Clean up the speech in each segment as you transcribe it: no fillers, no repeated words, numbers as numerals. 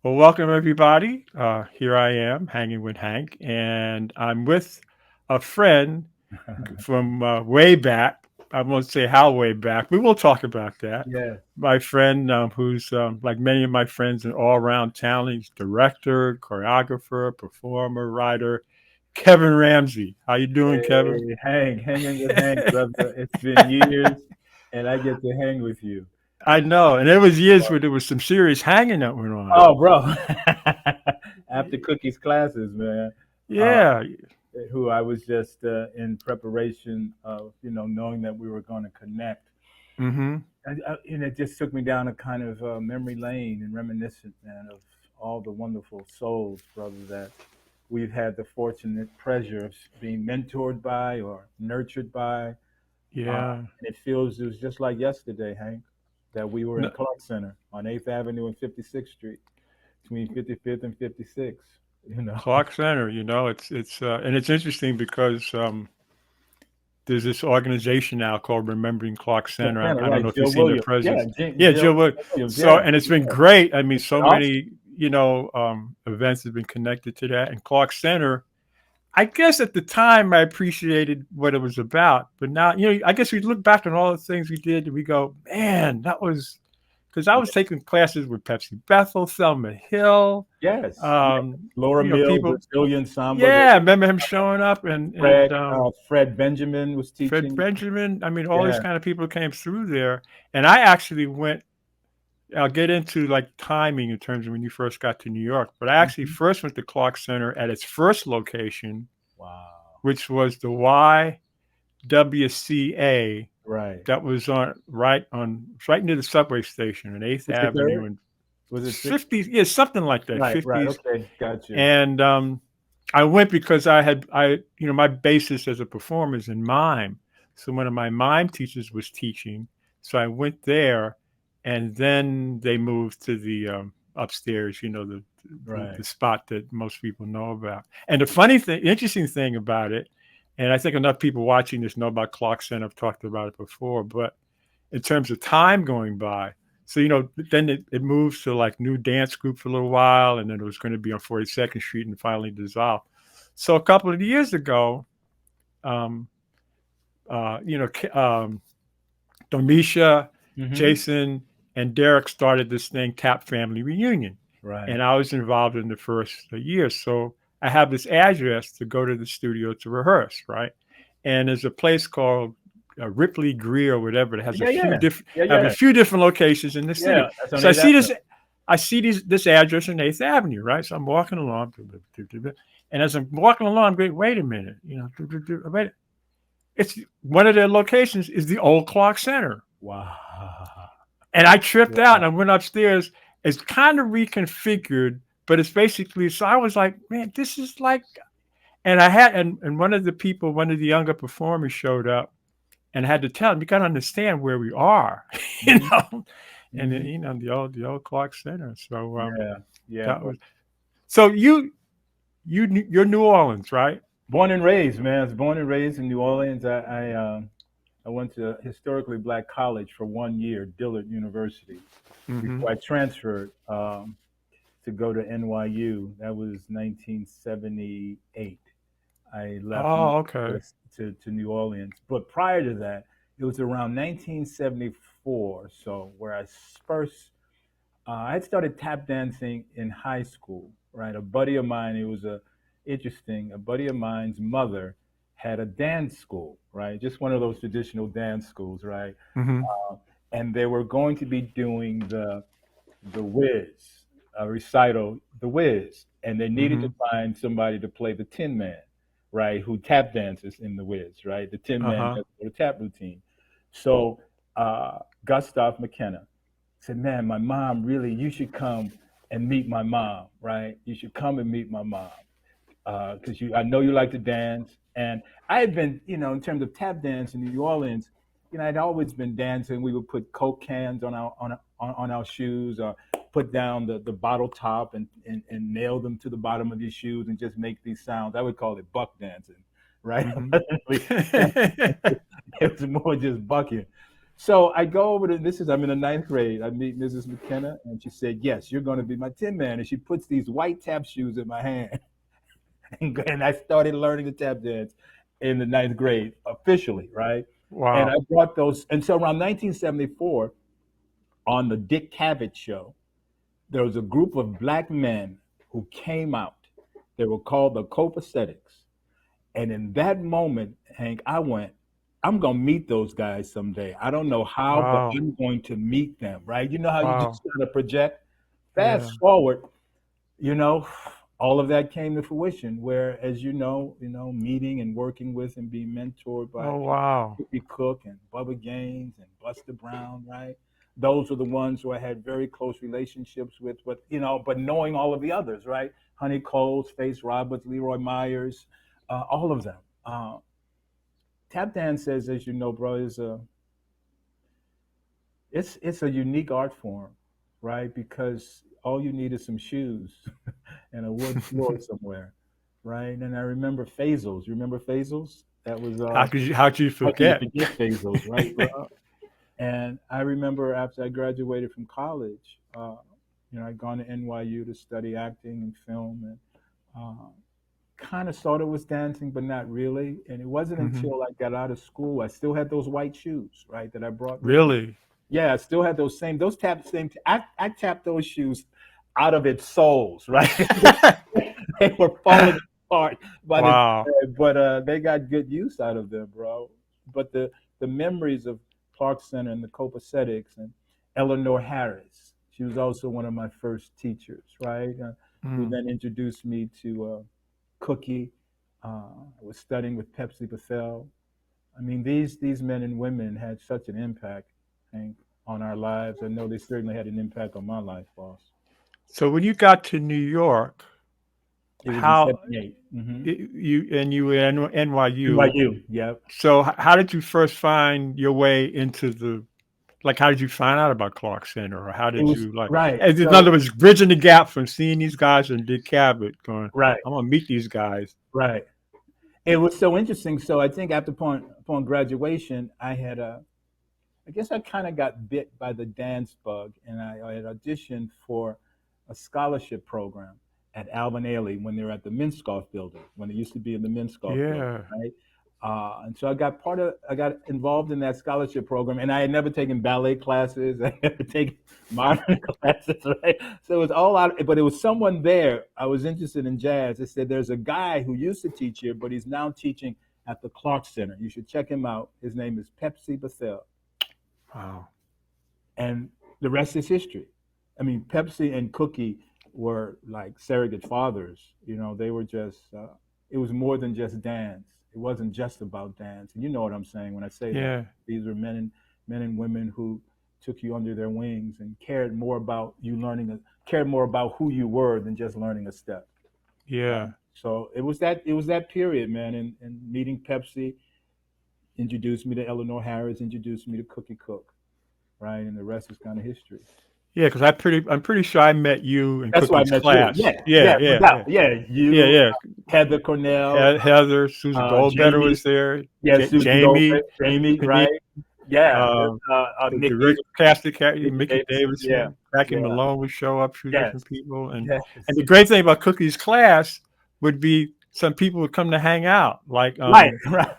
Well, welcome everybody. Here I am, hanging with Hank, and I'm with a friend from way back. I won't say how way back. We will talk about that. Yes. My friend, who's like many of my friends, an all-around talent. He's director, choreographer, performer, writer. Kevin Ramsey. How you doing, Kevin? Hey, hanging with Hank, brother. It's been years, and I get to hang with you. I know, and there was years where there was some serious hanging that went on. Oh, bro. After Cookie's classes, man, uh, Yeah. who I was just in preparation of, knowing that we were going to connect. Mm-hmm. And it just took me down a kind of memory lane and reminiscent, man, of all the wonderful souls, brother, that we've had the fortunate pleasure of being mentored by or nurtured by. Yeah. And it feels it was just like yesterday, Hank, that we were in No, Clark Center on 8th Avenue and 56th Street, between 55th and 56th. You know, Clark Center, and it's interesting because there's this organization now called Remembering Clark Clark Center. Center, I don't right? know if you've Jill seen their Williams, yeah, presence. Yeah, Jill Jill Wood. Williams, So, yeah, and it's been yeah. great. I mean, It's been so awesome. many events have been connected to that. And Clark Center, I guess at the time I appreciated what it was about, but now I guess we look back on all the things we did and we go, man, that was because I was taking classes with Pepsi Bethel, Selma Hill, Yes, yes. Laura Mills, people. Brazilian samba. Yeah, I remember him showing up and Fred, Fred Benjamin was Fred teaching. Benjamin. I mean, all these Yeah. kind of people came through there, and I actually went. I'll get into like timing in terms of when you first got to New York, but I actually Mhm. first went to Clark Center at its first location, Wow. which was the YWCA Right. that was right near the subway station on Eighth Avenue 63rd? and Was it six? 50s, yeah, something like that, Right, right. 50s. Okay, got you. And I went because my basis as a performer is in mime. So one of my mime teachers was teaching. So I went there, and then they moved to the upstairs. The Right. spot that most people know about. And the funny thing, interesting thing about it, and I think enough people watching this know about Clark Center. I've talked about it before, but in terms of time going by. So, then it moves to like new dance group for a little while, and then it was going to be on 42nd Street and finally dissolved. So a couple of years ago, um, uh, you know, Domisha, Mhm. Jason, and Derek started this thing, Tap Family Reunion. Right. And I was involved in the first year. So I have this address to go to the studio to rehearse, right? And there's a place called Ripley Greer or whatever that has a Yeah, few yeah. different Yeah, have a yeah. few different locations in the Yeah, city. that's on So I 8th see Avenue. this address on 8th Avenue, right? So I'm walking along, and as I'm walking along, I'm going, wait a minute, wait. It's one of their locations is the old Clark Center. Wow. And I tripped out Wow. and I went upstairs. It's kind of reconfigured, but it's basically so I was like, man, this is like and I had and one of the younger performers showed up and I had to tell him, you gotta understand where we are, you Mhm. know. And then, Mhm. the old Clark Center. So Yeah. Yeah, that but was so you're New Orleans, right? born and raised, man. I was born and raised in New Orleans. I went to a historically black college for 1 year, Dillard University, Mm-hmm. before I transferred to go to NYU. That was 1978. I left Oh, okay. to New Orleans. But prior to that, it was around 1974. So where I first, I had started tap dancing in high school. Right, a buddy of mine. It was a interesting. A buddy of mine's mother had a dance school. Right, just one of those traditional dance schools. Right, Mm-hmm. and they were going to be doing the Wiz recital, the Wiz, and they needed Mm-hmm. to find somebody to play the Tin Man, right? Who tap dances in the Wiz, right? The Tin Man Uh-huh. does the tap routine. So Gustav McKenna said, "Man, my mom really, you should come and meet my mom, right? You should come and meet my mom because I know you like to dance." And I had been, in terms of tap dance in New Orleans, I'd always been dancing. We would put Coke cans on our shoes, or put down the bottle top and nail them to the bottom of these shoes and just make these sounds. I would call it buck dancing, right? Mm-hmm. It was more just bucking. So I go over to I'm in the ninth grade. I meet Mrs. McKenna, and she said, "Yes, you're going to be my tin man." And she puts these white tap shoes in my hand, and I started learning the tap dance in the ninth grade officially, right? And I Wow. brought those. And so around 1974, on the Dick Cavett show, there was a group of black men who came out. They were called the Copacetics. And in that moment, Hank, I went, I'm gonna meet those guys someday. I don't know how, but Wow. I'm going to meet them, right? You know how you Wow. just sort of project? Yeah. Fast forward, you know, all of that came to fruition. Where, as meeting and working with and being mentored by Oh, wow. Cookie Cook and Bubba Gaines and Buster Brown, right? Those are the ones who I had very close relationships with, but knowing all of the others, right? Honey Coles, Face Roberts, Leroy Myers, all of them. Tap dance says, as you know, bro, it's a unique art form, right? Because all you need is some shoes and a wood floor somewhere, right? And I remember Phasals. You remember Phasals? That was How'd you how can you forget? forget Phasals, right, bro? And I remember after I graduated from college, I'd gone to NYU to study acting and film, and kind of sort of was dancing, but not really. And it wasn't Hmm. until I got out of school, I still had those white shoes, right, that I brought with me. Really? Yeah, I still had those same. I tapped those shoes out of its soles, right? They were falling apart by the Wow. time, but they got good use out of them, bro. But the memories of Clark Center and the Copacetics and Eleanor Harris, she was also one of my first teachers, right? Who Mm. then introduced me to Cookie. I was studying with Pepsi Bethel. I mean, these men and women had such an impact, Hank, on our lives. I know they certainly had an impact on my life, boss. So when you got to New York, It was in how '78. Mm-hmm. you were in NYU. NYU. Yep. So how did you first find your way into how did you find out about Clark Center, or how It did was you right. in So other words, bridging the gap from seeing these guys and Dick Cavett going, right, I'm gonna meet these guys. right. It was so interesting. So I think after upon graduation, I guess I kind of got bit by the dance bug, and I had auditioned for a scholarship program at Alvin Ailey when they were at the Minskoff building, when it used to be in the Minskoff building, Yeah. right? And so I got involved in that scholarship program, and I had never taken ballet classes, I had never taken modern classes, right? So it was all out, but it was someone there. I was interested in jazz. They said, there's a guy who used to teach here, but he's now teaching at the Clark Center. You should check him out. His name is Pepsi Bethel, Wow. and the rest is history. I mean, Pepsi and Cookie were like surrogate fathers. They were just. It was more than just dance. It wasn't just about dance, and you know what I'm saying when I say that. Yeah. These were men and women who took you under their wings and cared more about you cared more about who you were than just learning a step. Yeah. So it was that period, man, and meeting Pepsi introduced me to Eleanor Harris, introduced me to Cookie Cook, right, and the rest is kind of history. Yeah, because I'm pretty sure I met you in That's why I Cookie's met you. class. Yeah, Yeah, yeah, yeah, without, yeah. yeah, Yeah, you, yeah. Heather Cornell, Heather, Susan Goldbetter Jamie, was there. yeah, Susan Jamie, Goldberg, Jamie, Panini, right? Yeah, um, Nick the Davis, regular cast of Mickey Mickey Davidson, yeah, Davidson, Jackie yeah, Malone would show up, few yes, different people, and yes, the great thing about Cookie's class would be some people would come to hang out, like right, right,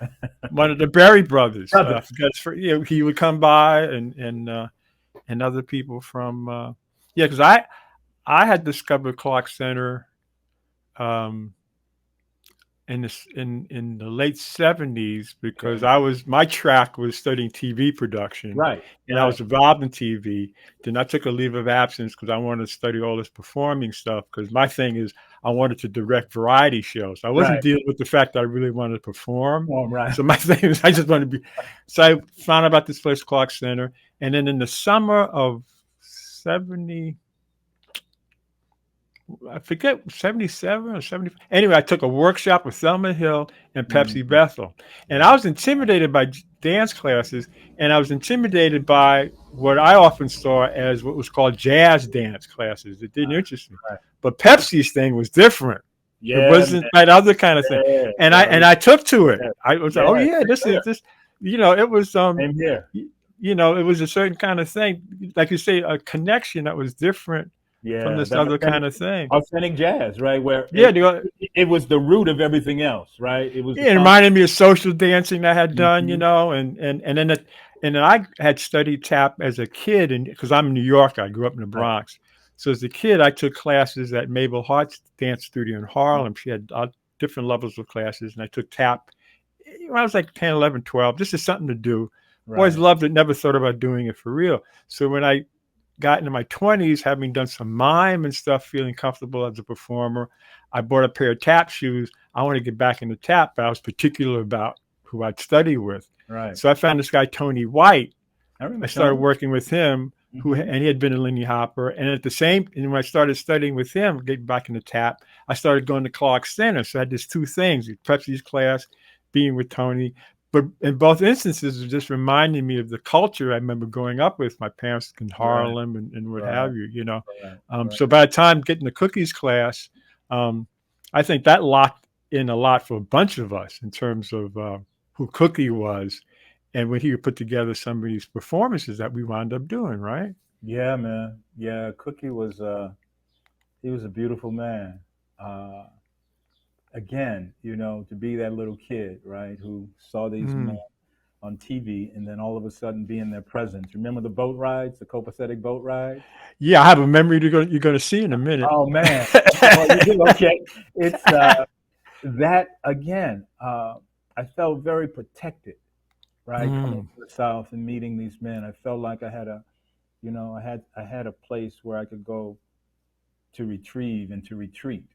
one of the Berry brothers. I brothers, forgot he would come by, and other people from yeah, because I had discovered Clark Center um, in the late '70s because okay, my track was studying TV production, right, and I right, was involved in TV. Then I took a leave of absence because I wanted to study all this performing stuff. Because my thing is, I wanted to direct variety shows. I wasn't right, dealing with the fact that I really wanted to perform. right, So my thing is, I just wanted to be. So I found out about this place, Clark Center, and then in the summer of '70. I forget 77 or 70. Anyway, I took a workshop with Thelma Hill and Pepsi mhm, Bethel. And I yeah, was intimidated by dance classes, and I was intimidated by what I often saw as what was called jazz dance classes. It didn't interest me. right, But Pepsi's thing was different. It yeah, wasn't man, that other kind of thing. yeah, And yeah, I took to it. yeah, I was like, oh yeah, yeah, same here, this it was same here. it was a certain kind of thing, like you say, a connection that was different from Yeah, this that other kind of thing. authentic jazz, right? Where Yeah, the, it was the root of everything else, right? It was the yeah, it foundation. reminded me of social dancing I had done, Hmm. and then I had studied tap as a kid, and because I'm in New York, I grew up in the Right. Bronx. So as a kid, I took classes at Mabel Hart's dance studio in Harlem. She had different levels of classes, and I took tap when I was like 10, 11, 12. This is something to do. Always Right. loved it, never thought about doing it for real. So when I got into my 20s, having done some mime and stuff, feeling comfortable as a performer, I bought a pair of tap shoes. I want to get back into tap, but I was particular about who I'd study with. Right. So I found this guy, Tony White. I remember I started Tony. working with him, Hmm. and he had been a Lindy Hopper. And and when I started studying with him, getting back into tap, I started going to Clark Center. So I had these two things: Pepsi's class, being with Tony. But in both instances, it just reminded me of the culture I remember growing up with my parents in Right. Harlem and what Right. have you. Right. Right. So by the time getting the cookies class, um, I think that locked in a lot for a bunch of us in terms of who Cookie was and when he would put together some of these performances that we wound up doing, right? Yeah, man. Yeah, Cookie was he was a beautiful man. Uh, Again, to be that little kid, right, who saw these men Mm. on TV and then all of a sudden be in their presence. Remember the boat rides, the copacetic boat rides? Yeah, I have a memory you're going to see in a minute. Oh man. Well, you do. Okay. It's that again. I felt very protected, right, coming Mm. from the South and meeting these men. I felt like I had a place where I could go to retrieve and to retreat.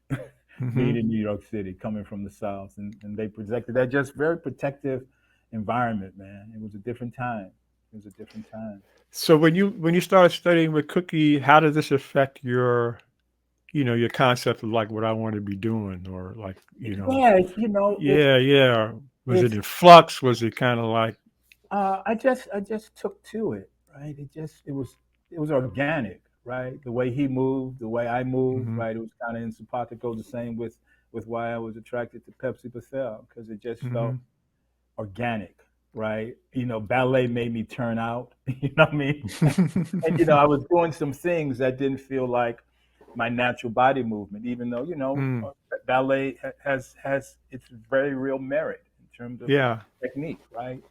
Being Hmm. in New York City, coming from the South, and they projected that just very protective environment, man. It was a different time. It was a different time. So when you started studying with Cookie, how did this affect your concept of like what I want to be doing, or like Yeah, yeah, yeah. Was it it's in flux? Was it kind of like I just took to it, right? It was organic, right? The way he moved, the way I moved, hmm right? It was kind of in simpatico. The same with why I was attracted to Pepsi Patel because it just felt hmm organic, right? Ballet made me turn out. You know what I mean? And I was doing some things that didn't feel like my natural body movement, even though mm, ballet has its very real merit in terms of yeah. technique, right?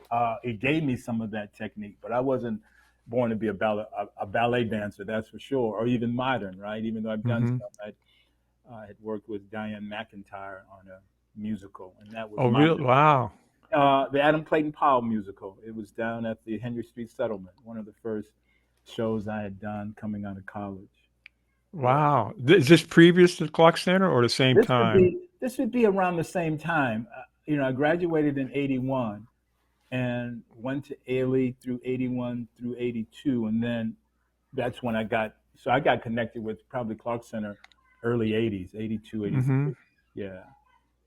It gave me some of that technique, but I wasn't born to be a ballet dancer, that's for sure, or even modern, right? Even though I've done hmm some, I had worked with Diane McIntyre on a musical, and that was Oh, real? modern. Wow. The Adam Clayton Powell musical. It was down at the Henry Street Settlement, one of the first shows I had done coming out of college. Yeah, Wow. Is this previous to Clark Center or the same time? this would be around the same time. I graduated in '81 and went to Ailey through '81 through '82, and then that's when I got connected with probably Clark Center early '80s, '82, Hmm. '83. Yeah,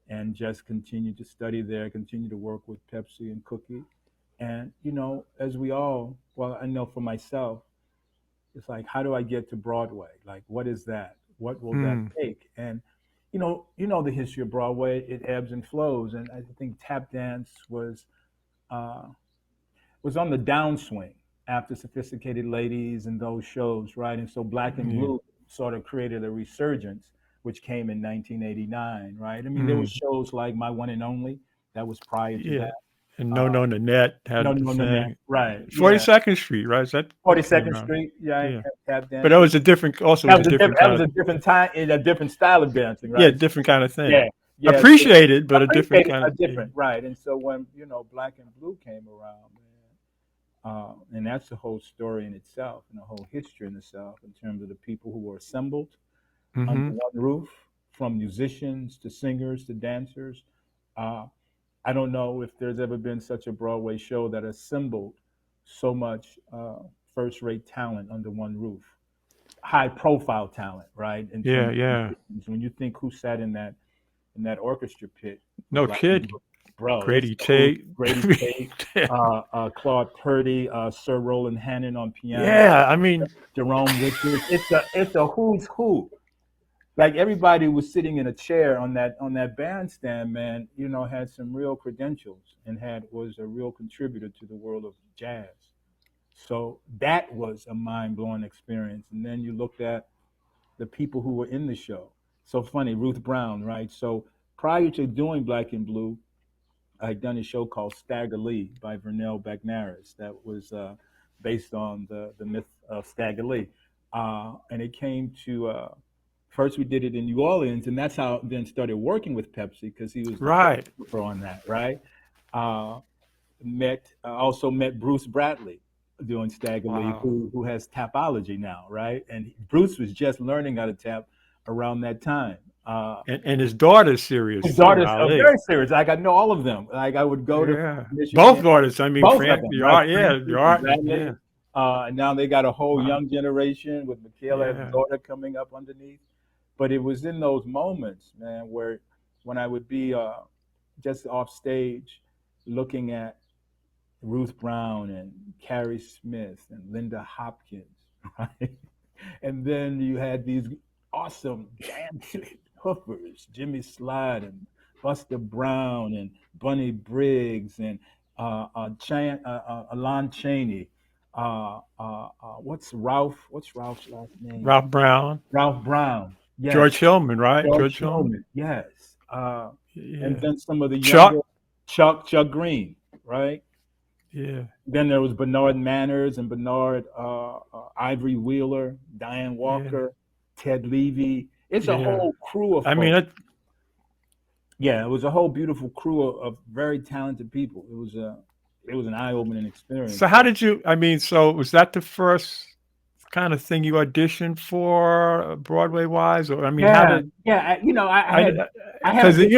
and just continued to study there, continue to work with Pepsi and Cookie. And, as we all, well, I know for myself, it's like, how do I get to Broadway? Like, what is that? What will that Mm. take? And, the history of Broadway, it ebbs and flows. And I think tap dance uh, was on the downswing after Sophisticated Ladies and those shows, right? And so Black and Yeah. Blue sort of created a resurgence, which came in 1989, right? I mean, there were Mm. shows like My One and Only that was prior to Yeah. that. And Uh, No Nanette no, had the no, no, no, thing. right? Yeah, 42nd Street, right? Is that what came 42nd out? Street, yeah, Yeah. tap But that dancing. was a different, also was a different That kind was of, a different time in a different style of dancing, yeah, right? different kind of thing. Yeah, yeah. So Appreciated, but a different appreciated kind a of, yeah. different, right? And so when Black and Blue came around, man, and that's the whole story in itself, and the whole history in itself, in terms of the people who were assembled under Hmm. one roof, from musicians to singers to dancers. Uh, I don't know if there's ever been such a Broadway show that assembled so much first-rate talent under one roof, high-profile talent, right? In Yeah, terms of yeah. musicians, when you think who sat in that orchestra pit for No Black and kid. Blue, bro, it's Grady who Tate. Grady Tate, Claude Purdy, Sir Roland Hannon on piano, Yeah, I mean, Jerome Richards. It's a who's who. Like everybody was sitting in a chair on that bandstand, man. Had some real credentials and was a real contributor to the world of jazz. So that was a mind blowing experience. And then you looked at the people who were in the show. So funny, Ruth Brown, right? So prior to doing Black and Blue, I had done a show called Stagger Lee by Vernell Bagnaris that was based on the myth of Stagger Lee. And it came to, first we did it in New Orleans, and that's how I then started working with Pepsi because he was the Right. choreographer on that, right? Uh, also met Bruce Bradley doing Stagger Lee, Wow. who has tapology now, right? And Bruce was just learning how to tap around that time. And his daughter's serious His too, daughters are Ali. very serious. Like I know all of them. Like I would go to Yeah. Both Michigan, daughters. I mean, both of them, the right? art, yeah, the Francis and art, Bradley. yeah. And now they got a whole Wow. young generation with Michaela's Yeah. daughter coming up underneath. But it was in those moments, man, where when I would be just off stage looking at Ruth Brown and Carrie Smith and Linda Hopkins, right? And then you had these awesome dancing hoofers, Jimmy Slide and Buster Brown and Bunny Briggs and Alon Chaney. What's Ralph's last name? Ralph Brown, Ralph Brown. Yes. George Hillman, right? George George Hillman. Tillman. Yes. And Yeah. then some of the younger Chuck. Chuck Green, right? Yeah. Then there was Bernard Manners and Bernard Ivory Wheeler, Diane Yeah. Walker, Ted Levy. It's a Yeah. whole crew of I mean, folks. Yeah, it was a whole beautiful crew of very talented people. It was an eye opening experience. so how did you? I mean, so was that the first kind of thing you auditioned for, Broadway wise, or I mean, how Yeah, did yeah. I had I had a because big,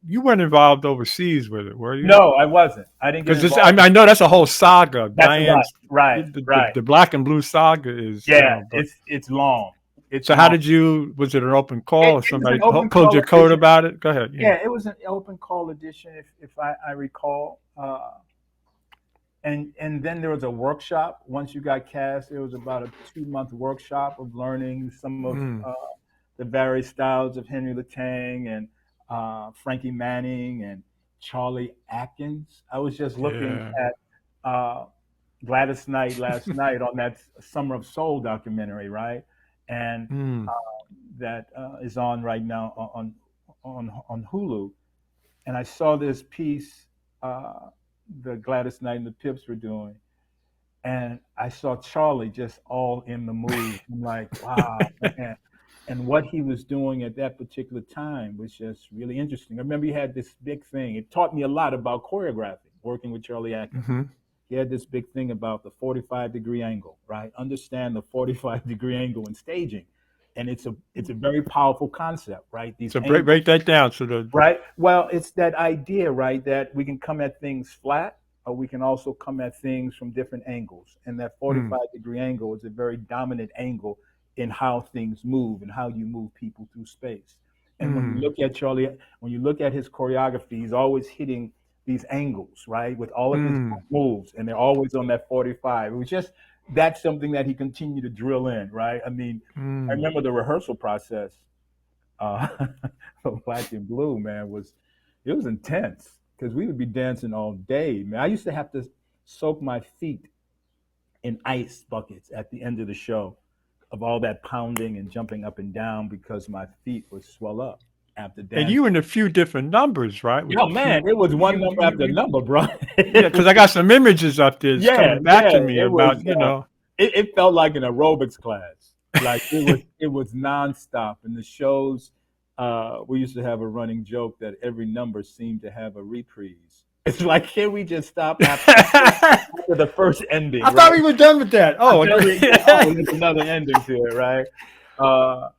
you weren't involved overseas with it, were you? no, I wasn't. I didn't get Because I, involved. mean, I know that's a whole saga. That's right, Diane's right, right. the Black and Blue saga is, Yeah, but it's long. It's so how long. did you? Was it an open call, or It was an somebody open pulled call your coat audition. about it? Go ahead. Yeah. Yeah, it was an open call audition, if I recall. And then there was a workshop. Once you got cast, it was about a 2-month workshop of learning some of Mm, the various styles of Henry Latang and Frankie Manning and Charlie Atkins. I was just looking yeah. at Gladys Knight last night on that Summer of Soul documentary, right? And Mm, that is on right now on Hulu. And I saw this piece the Gladys Knight and the Pips were doing, and I saw Charlie just all in the mood. I'm like, wow, man. And what he was doing at that particular time was just really interesting. I remember he had this big thing. It taught me a lot about choreographing, working with Charlie Atkins. hmm He had this big thing about the 45-degree angle, right? Understand the 45-degree angle in staging. And it's a very powerful concept, right? These So angles, break that down. So the right? Well, it's that idea, right, that we can come at things flat, or we can also come at things from different angles. And that mm, 45-degree angle is a very dominant angle in how things move and how you move people through space. And when you mm, look at Charlie, when you look at his choreography, he's always hitting these angles, right, with all of his mm, moves, and they're always on that 45. It was just that's something that he continued to drill in, right? I mean, I mm. remember the rehearsal process uh, for Black and Blue, man, it was intense because we would be dancing all day, man. I used to have to soak my feet in ice buckets at the end of the show of all that pounding and jumping up and down because my feet would swell up after And dancing. you in a few different numbers, right? With Yo, a few, man, it was one number after you number, bro. yeah, because I got some images up there. It's Yeah, coming back yeah, to me it was. about It felt like an aerobics class. Like it was nonstop. And the shows, we used to have a running joke that every number seemed to have a reprise. It's like, can we just stop I after the first ending, thought right? we were done with that. I Oh, tell you, oh, there's another ending to it, right? Uh,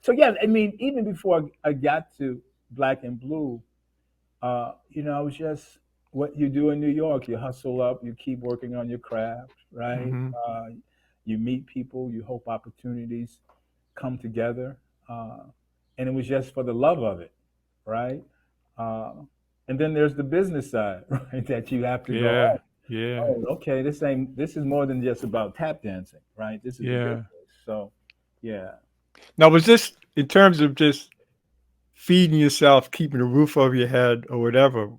so yeah, I mean, even before I got to Black and Blue, I was just what you do in New York. You hustle up, you keep working on your craft, right? hmm You meet people, you hope opportunities come together, uh, and it was just for the love of it, right? Uh, and then there's the business side, right? That you have to go, Yeah, yeah, oh, okay, this is more than just about tap dancing, right? This is a business. yeah. So, yeah. Now, was this in terms of just feeding yourself, keeping a roof over your head, or whatever?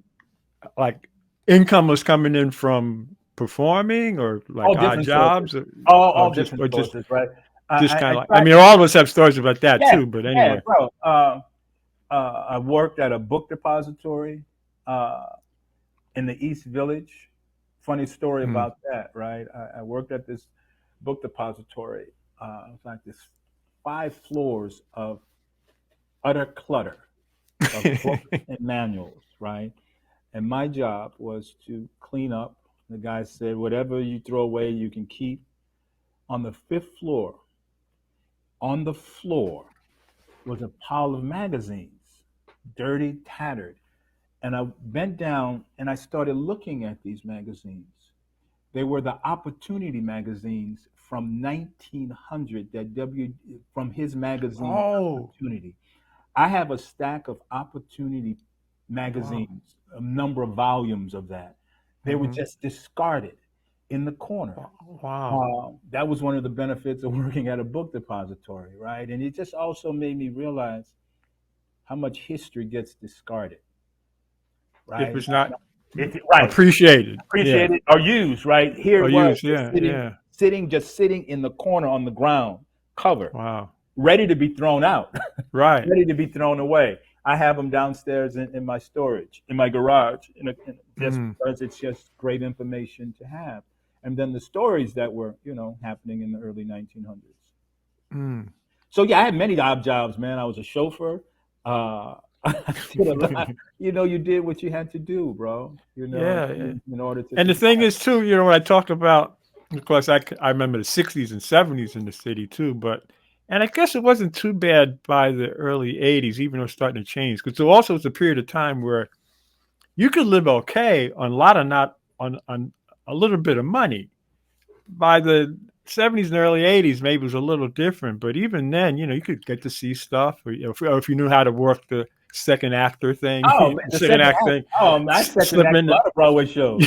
Like income was coming in from performing or All like odd different sources. jobs, All just different sources, right? kind I of like, I tried. mean, all of us have stories about that Yeah, too. But yeah, anyway, bro. I worked at a book depository uh, in the East Village. Funny story mm. about that, right? I worked at this book depository. It's like this 5 floors of utter clutter of books and manuals, right? And my job was to clean up. The guy said, whatever you throw away, you can keep. On the 5th floor, on the floor, was a pile of magazines, dirty, tattered. And I bent down and I started looking at these magazines. They were the opportunity magazines from 1900 that from his magazine Oh, Opportunity. I have a stack of Opportunity wow. magazines, a number of volumes of that. They were Hmm. just discarded in the corner. Wow. That was one of the benefits of working at a book depository, right? And it just also made me realize how much history gets discarded, If right? it's not Right, appreciated, yeah, appreciated or used, right? Here or it was, used, just yeah, yeah. just sitting in the corner on the ground, covered, Wow. ready to be thrown out, Right. ready to be thrown away. I have them downstairs in my storage, in my garage, just Mm, because it's just great information to have. And then the stories that were, happening in the early 1900s. mm. So yeah, I had many odd jobs, man. I was a chauffeur. I did a lot. You did what you had to do, bro. Yeah, yeah. In order to And the thing survive. is, too, when I talk about, of course, I remember the 60s and 70s in the city, too, and I guess it wasn't too bad by the early 80s, even though it's starting to change. Because also it's a period of time where you could live okay on a lot of not on a little bit of money. By the 70s and early 80s, maybe it was a little different, but even then, you could get to see stuff, or if you knew how to work the second actor thing, Oh, man, the second second act act. thing, Oh, man, I second slip act a into, lot of Broadway shows.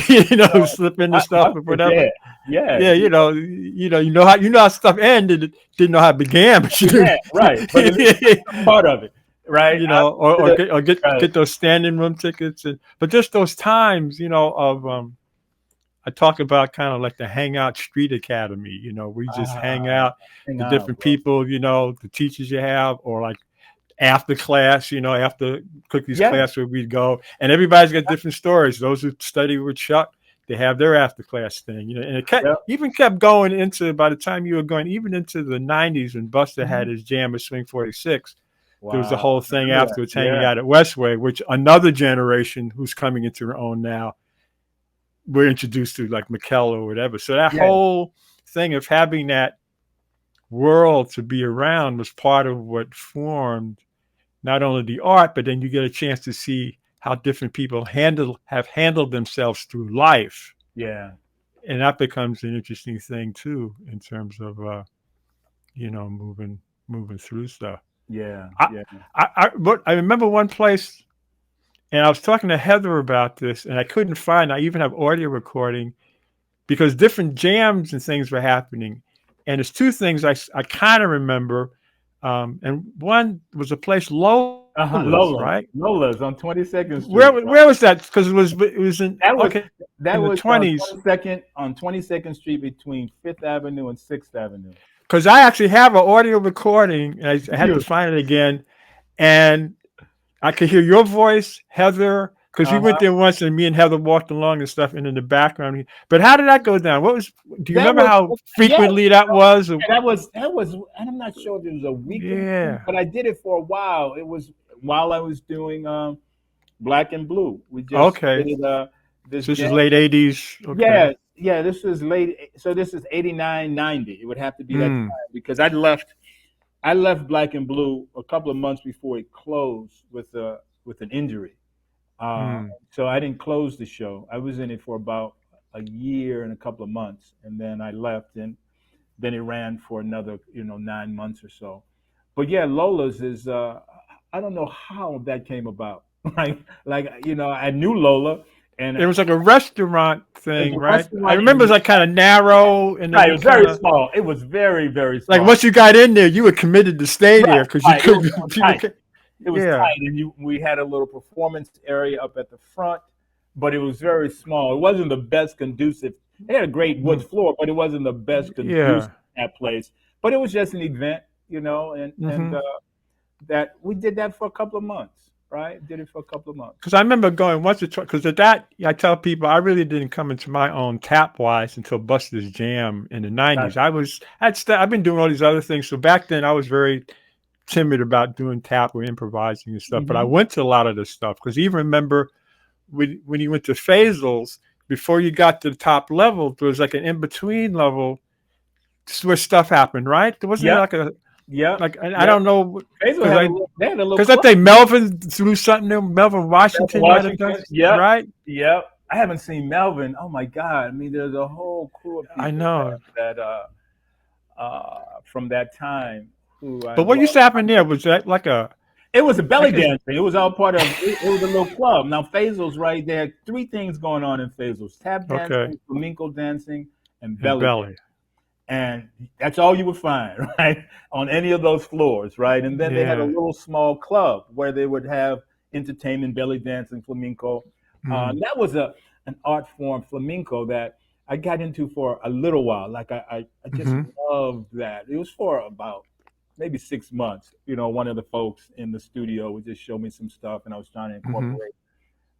slip into I stuff or busted, yeah, whatever. yeah, Yeah, you know how stuff ended, didn't know how it began, but you yeah, right. But at least I'm part of it, right? or The- get right. those standing room tickets, but just those times, of I talk about kind of like the Hangout Street Academy. We just hang Ah, out, hang the on, different bro. people, the teachers you have, or like after class, after Cookie's Yeah, class where we'd go, and everybody's got different stories. Those who study with Chuck, they have their after class thing, and it yeah. even kept going into, by the time you were going even into the 90s when Buster had Mhm. his jam at Swing 46. There was the Wow, whole I thing remember that. afterwards hanging Yeah, out at Westway, which another generation who's coming into their own now, we're introduced to, like McKell or whatever. So that yeah, whole thing of having that world to be around was part of what formed not only the art, but then you get a chance to see how different people have handled themselves through life, yeah, and that becomes an interesting thing too in terms of moving through stuff. yeah, I yeah. but I remember one place, and I was talking to Heather about this, and I couldn't find. I even have audio recording because different jams and things were happening. And there's two things I kind of remember. And one was a place, Lola's, right? Lola's on 22nd Where Street, bro. where was that? Because it was in, That was okay, that in the was on 20s. 22nd Street between Fifth Avenue and Sixth Avenue. Because I actually have an audio recording, and I had to You. find it again, and I could hear your voice, Heather, because we went Uh-huh. there once, and me and Heather walked along and stuff, and in the background. But how did that go down? Do you That remember was how yeah. frequently that was? That was, and I'm not sure if it was a weekend thing, Yeah. but I did it for a while. It was while I was doing Black and Blue. We just Okay. did this So this is jam. late 80s. Okay. Yeah, yeah. This was late. So this is 89, 90. It would have to be that Mm, time because I left Black and Blue a couple of months before it closed with an injury. Uh, mm, so I didn't close the show. I was in it for about a year and a couple of months, and then I left, and then it ran for another 9 months or so. But yeah, Lola's is I don't know how that came about. Like I knew Lola, and it was like a restaurant it was thing, a right? I restaurant in remember it was like kind of narrow, and then right. It you was very kind of, small. It was very very like, small. once you got in there, you were committed to stay Right, there because you right. It was, couldn't. it was People, tight. It was yeah. tight, and we had a little performance area up at the front, but it was very small. It wasn't the best conducive They had a great wood Mm. floor, but it wasn't the best conducive Yeah. that place. But it was just an event, you know, and Mm-hmm. that we did that for a couple of months, right? Did it for a couple of months. Because I remember going once or twice. Because at that, I tell people I really didn't come into my own tap wise until Buster's Jam in the '90s. Gotcha. I've been doing all these other things. So back then, I was very timid about doing tap or improvising and stuff. But I Hmm. went to a lot of this stuff because even remember when you went to Faisal's, before you got to the top level, there was like an in between level where stuff happened, right? There wasn't Yep, like a yep, like I yep. don't know Basil because had a little, they had a little I club. think Melvin threw something in Melvin Melvin Washington might have done Washington. Yep, right. yep. I haven't seen Melvin. Oh my God! I mean, there's a whole crew of I people know, that from that time who I but what used well, to happen there was that it was a belly like a dancing. It was all part of. It was a little club. Now Faisal's right there. Three things going on in Faisal's: tap okay dancing, flamenco dancing, and and belly dancing. belly, And that's all you would find, right, on any of those floors, right? And then they had a yeah, little small club where they would have entertainment, belly dancing, flamenco. mm, That was an art form, flamenco, that I got into for a little while. Like I just mm-hmm, loved that. It was for about maybe 6 months. You know, one of the folks in the studio would just show me some stuff, and I was trying to mm-hmm, incorporate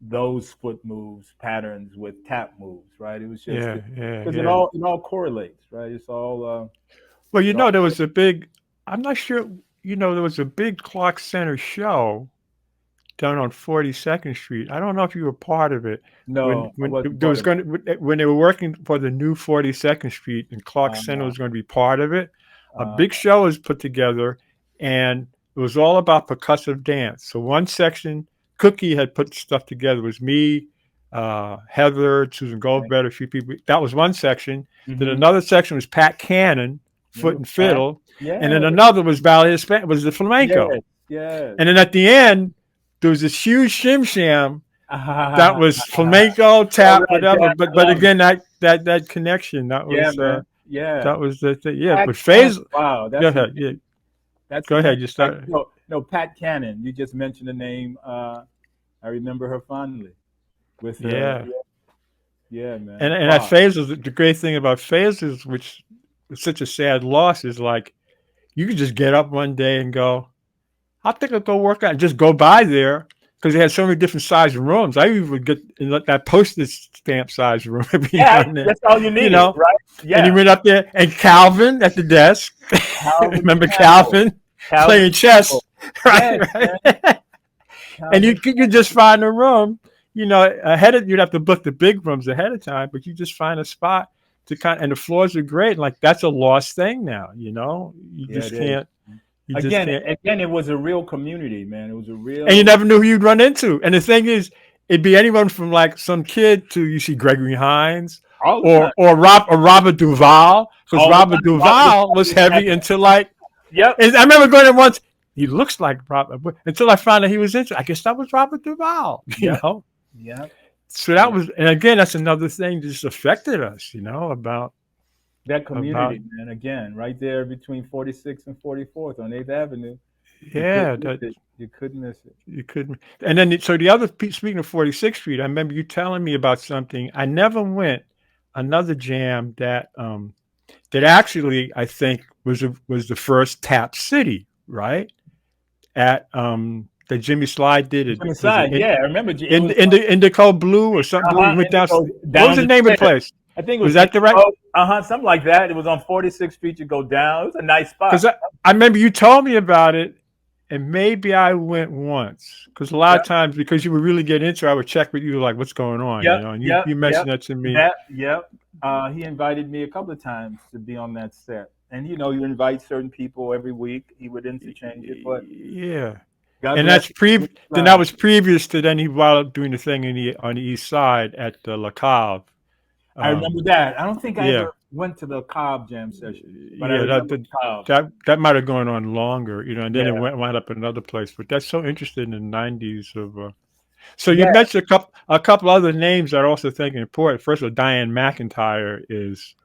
those foot moves patterns with tap moves, right? It was just yeah, yeah, because yeah. it all correlates, right? It's all Well, it all there was a big. I'm not sure. There was a big Clark Center show down on 42nd Street. I don't know if you were part of it no, I when wasn't there part was of it. going to when they were working for the new 42nd Street and Clark Center Uh, was going to be part of it. A uh, big show was put together, and it was all about percussive dance. So one section, Cookie had put stuff together. It was me, Heather, Susan okay. Goldberg, a few people. That was one section. Then Hmm. another section was Pat Cannon, foot Remember and Pat? fiddle, and Yeah, then another was ballet was the flamenco. yes, yes. And then at the end, there was this huge shim sham that All was flamenco, tap, right, whatever. Pat, But I love it. again, that connection Yeah, man. Yeah, that was the thing. Yeah, Pat but Cannon. phase. Wow, Go that's a ahead. Yeah, that's a go name. ahead. You Like start. no, Pat Cannon. You just mentioned the name. I remember her fondly with her. Yeah, Yeah, man. and that Wow. phase is the great thing about phases, which is such a sad loss, is like you could just get up one day and go, I think I'll go work out and just go by there because they had so many different size rooms. I even would get in that postage stamp size room every now Yeah, and then, that's all you you needed, know. right? And he Yeah. went up there and Calvin at the desk. Calvin Remember Campbell. Calvin Calvin playing chess, Campbell. right? Yes, man. Right. And Calvin you could just Campbell. find a room, ahead of you'd have to book the big rooms ahead of time, but you just find a spot to and the floors are great. Like that's a lost thing now, You Yeah, it just is. can't. You just can't. Again, it was a real community, man. It was a And you real never knew who you'd run into. And the thing is, it'd be anyone from like some kid to you see Gregory Hines all the time, or Robert Duvall, because all the Robert time. Robert was Duvall was probably at heavy that. into like. Yep, And I remember going there once. He looks like Robert until I found out he was into. I guess that was Robert Duvall, yep, yep, So that yep. was, and again, that's another thing that just affected us, That about community, man. Again, right there between 46th and 44th on 8th Avenue. You yeah couldn't miss that it. You couldn't miss it. you couldn't. And then so the other speaking of 46th Street, I remember you telling me about something. I never went another jam that actually I think was the first Tap City, right? At that Jimmy Slide did it. Jimmy Was it Side, yeah, I remember. It in was the Indico Blue or something blue? You went down. Indigo What was down the the name of the stairs. place? I think it Was was that the right? Indigo. Something like that. It was on 46th Street. You go down. It was a nice Because spot. I remember you told me about it, and maybe I went once. Because a lot Yep, of times, because you would really get into it, I would check with you, like, what's going on, yep, And yep, you yep. mentioned that to me. That, yep. He invited me a couple of times to be on that set, and you invite certain people every week. He would interchange it, but Yeah. God And bless him. then that was previous to then he wound up doing the thing on the east side at the La Cave. I remember that. I don't think I Yeah. ever went to the Cobb Jam session, but I Yeah, remember Cobb. that might have gone on longer, and then it Yeah, wound up in another place. But that's so interesting in the '90s of. So you yeah. mentioned a couple other names that I also think are important. First of all, Diane McIntyre is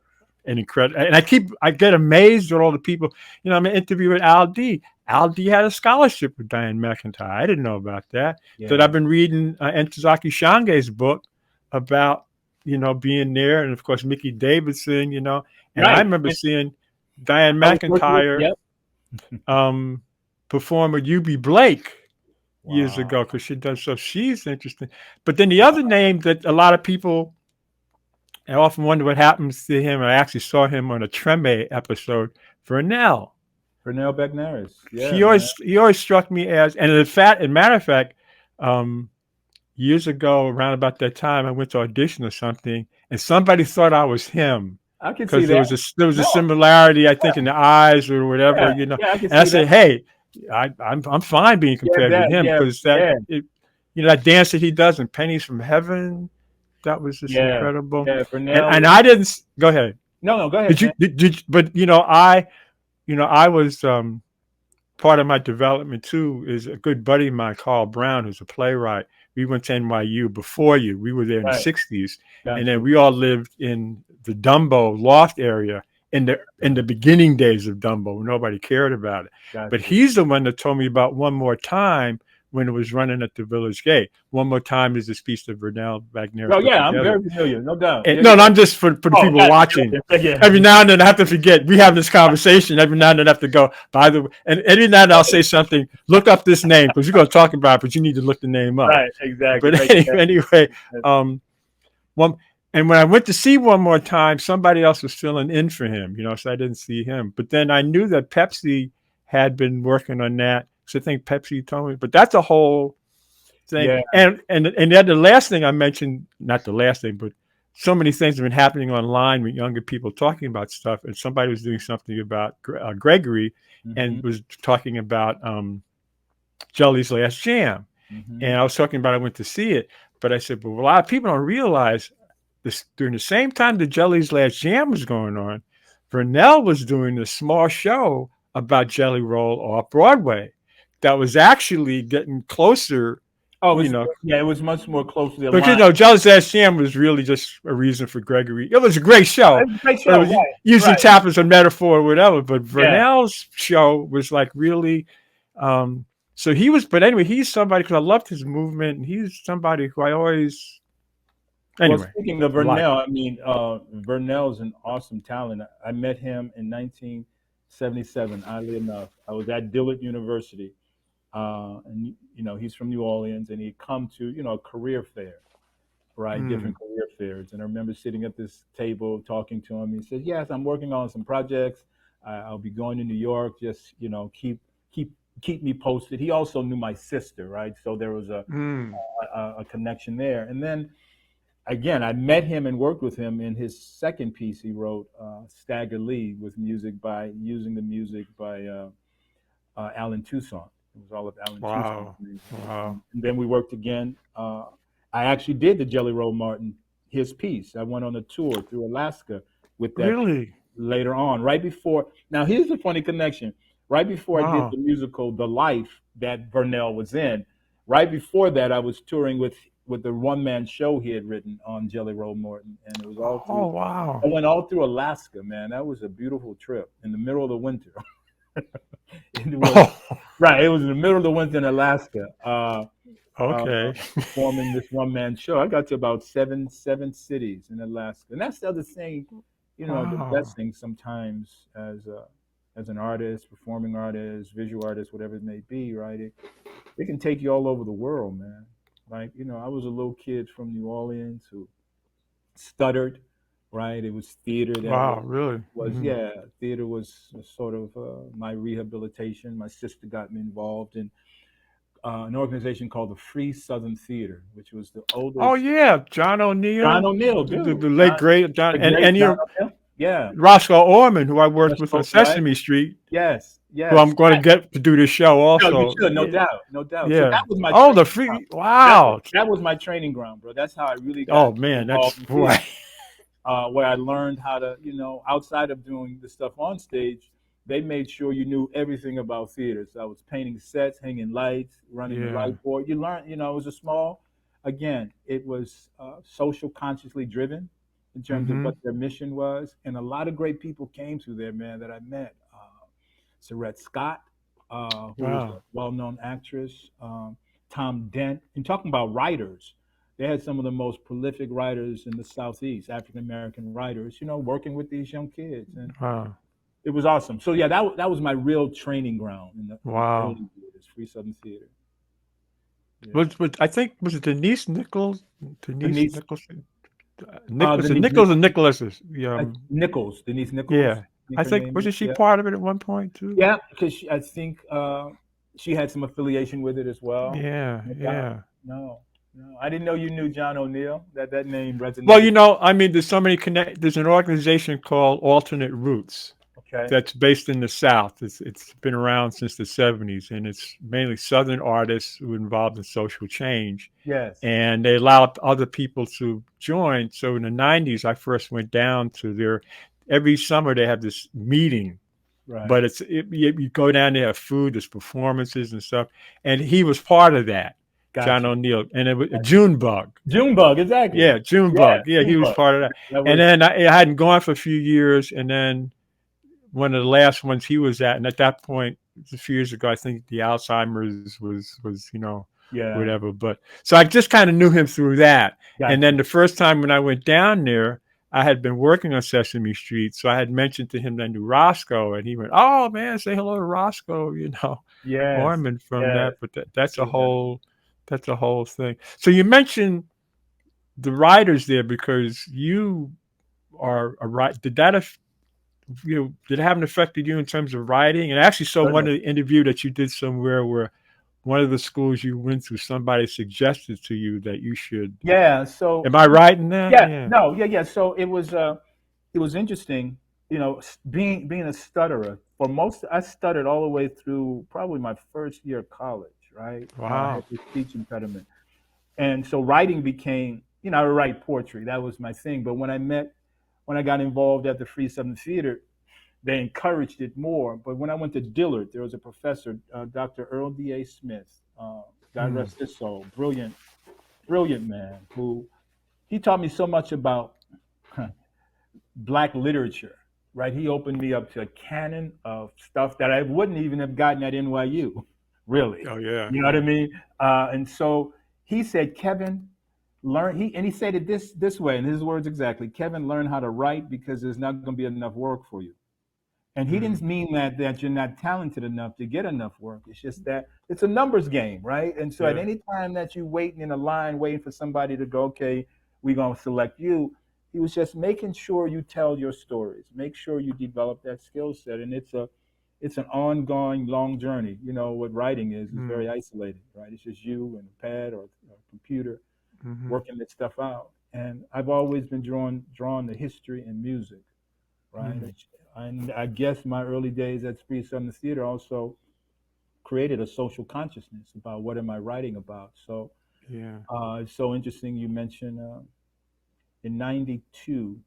an incredible, and I get amazed at all the people. I'm an interview with Al D. Al D had a scholarship with Diane McIntyre. I didn't know about that. That Yeah. I've been reading Entezaki Shange's book about being there, and of course Mickey Davidson, and I Right. remember seeing Diane I was working with, McIntyre yep. um, perform with UB Blake years Wow. ago because she does so. She's interesting. But then the other name that a lot of people, I often wonder what happens to him. I actually saw him on a Treme episode. Vernell. Pernell Bagnaris. Yeah, He man. always struck me as, and in fact, as a matter of fact, um, years ago, around about that time, I went to audition or something, and somebody thought I was him I can see because that. there was a No, similarity, I think, in the eyes or whatever, yeah, yeah, I can And I see that. said, "Hey, I'm fine being Yeah, compared with that, him yeah, because yeah, that dance that he does in Pennies from Heaven, that was just yeah, incredible." yeah. And Pernell. I didn't go ahead. No, no, go ahead, man. But I was part of my development too is a good buddy of mine, Carl Brown, who's a playwright. We went to NYU before you. We were there in the Right. '60s, and Got then you. we all lived in the Dumbo loft area in the beginning days of Dumbo, when nobody cared about it. Got But you. he's the one that told me about One More Time when it was running at the Village Gate. One More Time is this piece that Vernell Wagner Oh, put yeah, I'm together. very familiar. No doubt. And, Yeah, no, yeah. I'm just for the Oh, people got watching. you. Yeah, yeah. Every now and then I have to forget. We have this conversation. Every now and then I have to go, by the way. And every now and then I'll say something, look up this name, because we're going to talk about it, but you need to look the name up. Right, exactly. But Right. anyway, um, one, and when I went to see One More Time, somebody else was filling in for him, so I didn't see him. But then I knew that Pepsi had been working on that. So I think Pepsi told me, but that's a whole thing. Yeah. And then the last thing I mentioned, not the last thing, but so many things have been happening online with younger people talking about stuff. And somebody was doing something about Gregory Hmm. and was talking about Jelly's Last Jam. Hmm. And I was talking about I went to see it, but I said, but a lot of people don't realize this during the same time the Jelly's Last Jam was going on, Vernell was doing a small show about Jelly Roll off Broadway that was actually getting closer, Oh, it you was, know, yeah, it was much more closely but aligned. Jelly's Last Jam was really just a reason for Gregory. It was a great show, It was a great but it show. was Right. using Right. tap as a metaphor or whatever. But Yeah. Vernell's show was like really, so he was. But anyway, he's somebody because I loved his movement, and he's somebody who I always Well, anyway speaking of like. Vernell, I mean, Vernell's an awesome talent. I met him in 1977. Oddly enough, I was at Dillard University, and he's from New Orleans, and he'd come to a career fair, right? Mm, Different career fairs. And I remember sitting at this table talking to him. He said, "Yes, I'm working on some projects. I'll be going to New York. Just keep keep me posted." He also knew my sister, right? So there was mm. a connection there. And then again, I met him and worked with him in his second piece he wrote, Stagger Lee, with music by using the music by Alan Toussaint. It was all of Alan Toussaint's Wow, music. wow, And then we worked again. I actually did the Jelly Roll Martin, his piece. I went on a tour through Alaska with that piece really, later on, right before. Now, here's the funny connection. Right before I did wow, the musical The Life that Vernell was in, right before that, I was touring with the one man show he had written on Jelly Roll Morton, and it was all oh through. wow, I went all through Alaska, man. That was a beautiful trip in the middle of the winter. It was oh, right. It was in the middle of the winter in Alaska, uh, okay, performing this one man show. I got to about seven cities in Alaska, and that's the other thing. The best wow, thing sometimes as an artist, performing artist, visual artist, whatever it may be, right? It can take you all over the world, man. Like, I was a little kid from New Orleans who stuttered, right? It was theater that wow, really, was hmm, yeah, theater was sort of my rehabilitation. My sister got me involved in an organization called the Free Southern Theater, which was the oh oldest. yeah, John John O'Neill, O'Neill, dude. the late great John, The great and John you O'Neill. Yeah, Roscoe Orman, who I worked that's with on right. Sesame Street, Yes, who yes. I'm going to get to do this show No, you also. should, no Yeah, doubt, no doubt. So yeah. that was my Oh, the training ground. free, That was wow. that was my training ground, bro. That's how I really got Oh man, that's involved in boy. theater. Where I learned how to, outside of doing the stuff on stage, they made sure you knew everything about theater. So I was painting sets, hanging lights, running the Yeah. light board. You learn, it was a small, again, it was social consciously driven in terms of Mm-hmm. what their mission was. And a lot of great people came through there, man, that I met. Surrette Scott, who was a Wow. well known actress, Tom Dent, and talking about writers. they had some of the most prolific writers in the Southeast, African American writers, working with these young kids, and Wow. it was awesome. So yeah, that was my real training ground in the Wow. early years, Free Southern Theater. Yeah, Was I think was it Denise Nichols? Denise Denise, Nicholson? Nick was it Denise Nichols or Nicholas's? Yeah, Nichols, Denise Nichols, yeah. I think I her think name is. wasn't she Yeah, part of it at one point too? yeah, because I think she had some affiliation with it as well. Yeah, No doubt. yeah. No, no, I didn't know you knew John O'Neill. That name Well, resonated. I mean, there's so many connect. There's an organization called Alternate Roots Okay. that's based in the South. It's been around since the '70s, and it's mainly Southern artists who are involved in social change, Yes. and they allow other people to join. So in the '90s, I first went down to their. Every summer they have this meeting, Right. but you go down there, have food, there's performances and stuff, and he was part of that. John Gotcha. O'Neill, and it was a Junebug. Junebug, exactly. Yeah, Yeah, Junebug. Yeah, he was Junebug. part of that. That And was then I hadn't gone for a few years, and then one of the last ones he was at, and at that point, a few years ago, I think the Alzheimer's was yeah. whatever. But so I just kind of knew him through that. And then Gotcha. the first time when I went down there, I had been working on Sesame Street, so I had mentioned to him that I knew Roscoe, and he went, "Oh man, say hello to Roscoe," Yes. Orman from Yes. that. But that's a Yeah. whole thing. So you mentioned the writers there because you are a right. Did it have an affected you in terms of writing? And I actually saw one Certainly. of the interview that you did somewhere where one of the schools you went to, somebody suggested to you that you should. Yeah. So Am I right in that? yeah. Yeah. No. Yeah. Yeah. So it was interesting. Being a stutterer for most, I stuttered all the way through probably my first year of college. Right. I had Wow. this speech impediment, and so writing became. I would write poetry. That was my thing. But when I got involved at the Free Southern Theater, they encouraged it more. But when I went to Dillard, there was a professor, Dr. Earl D.A. Smith, God Mm. rest his soul, brilliant, brilliant man, who he taught me so much about black literature, right? He opened me up to a canon of stuff that I wouldn't even have gotten at NYU, really. Oh yeah. You know what I Yeah. mean? And so he said, Kevin, he said it this way, in his words exactly, Kevin, learn how to write because there's not going to be enough work for you. And he Mm. didn't mean that you're not talented enough to get enough work. It's just that it's a numbers game, right? And so at Yeah. any time that you waiting in a line, waiting for somebody to go, okay, we're gonna select you, he was just making sure you tell your stories, make sure you develop that skill set. And it's an ongoing long journey. What writing is Mm. very isolated, right? It's just you and a pad or a computer Mm-hmm. working that stuff out. And I've always been drawn to history and music, right? Mm. And I guess my early days at Free Southern Theater also created a social consciousness about what am I writing about. So Yeah. it's so interesting you mentioned in '92,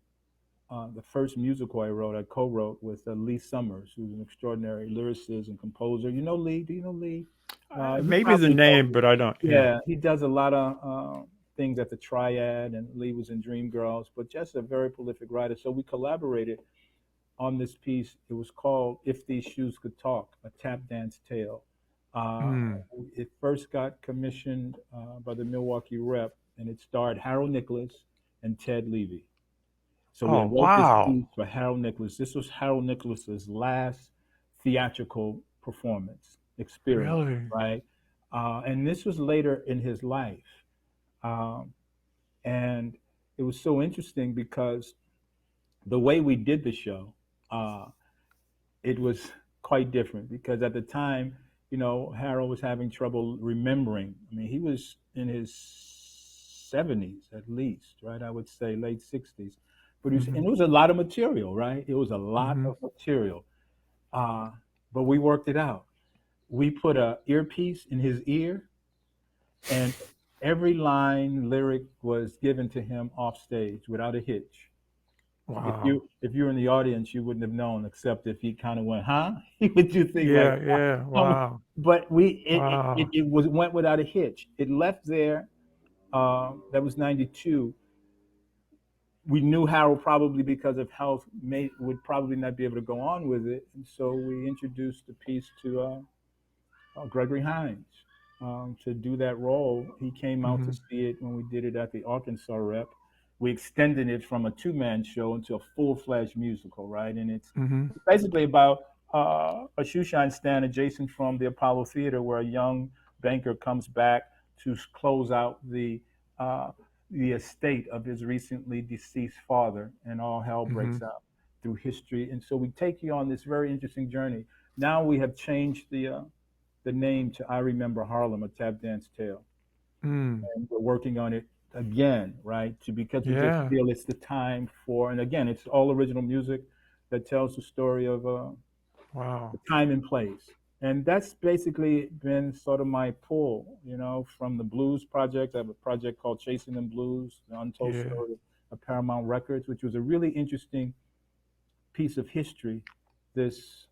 the first musical I wrote, I co-wrote with Lee Summers, who's an extraordinary lyricist and composer. You know Lee? Do you know Lee? You Maybe the probably know name, Lee. but I don't. Yeah. Yeah, he does a lot of things at the Triad, and Lee was in Dreamgirls, but just a very prolific writer. So we collaborated on this piece. It was called If These Shoes Could Talk, a tap dance tale. Uh, Mm. it first got commissioned by the Milwaukee Rep, and it starred Harold Nicholas and Ted Levy. So we Oh wrote this wow. piece for Harold Nicholas. This was Harold Nicholas's last theatrical performance experience, Really? right? And this was later in his life. Um, and it was so interesting because the way we did the show, uh, it was quite different because at the time, Harold was having trouble remembering. I mean, he was in his 70s at least, right? I would say late 60s. But Mm-hmm. and it was a lot of material, right? It was a lot Mm-hmm. of material. Uh, but we worked it out. We put a earpiece in his ear, and every line lyric was given to him off stage without a hitch. If Wow. you're in the audience, you wouldn't have known, except if he kind of went, "Huh?" He would do things like, Yeah. Yeah. um, Wow. but Wow. it was went without a hitch. It left there. That was '92. We knew Harold probably because of health would probably not be able to go on with it, and so we introduced the piece to Gregory Hines, to do that role. He came out to Mhm. see it when we did it at the Arkansas Rep. We extended it from a two-man show into a full-fledged musical, right? And Mhm. it's basically about a shoeshine stand adjacent from the Apollo Theater, where a young banker comes back to close out uh, the estate of his recently deceased father, and all hell breaks Mhm. out through history. And so we take you on this very interesting journey. Now we have changed the name to I Remember Harlem, a tap dance tale. Mm. And we're working on it again, right? Because we just Yeah. feel it's the time for, and again, it's all original music that tells the story of the Wow. time and place. And that's basically been sort of my pull, from the blues project. I have a project called Chasing Them Blues, the untold Yeah. story of Paramount Records, which was a really interesting piece of history. This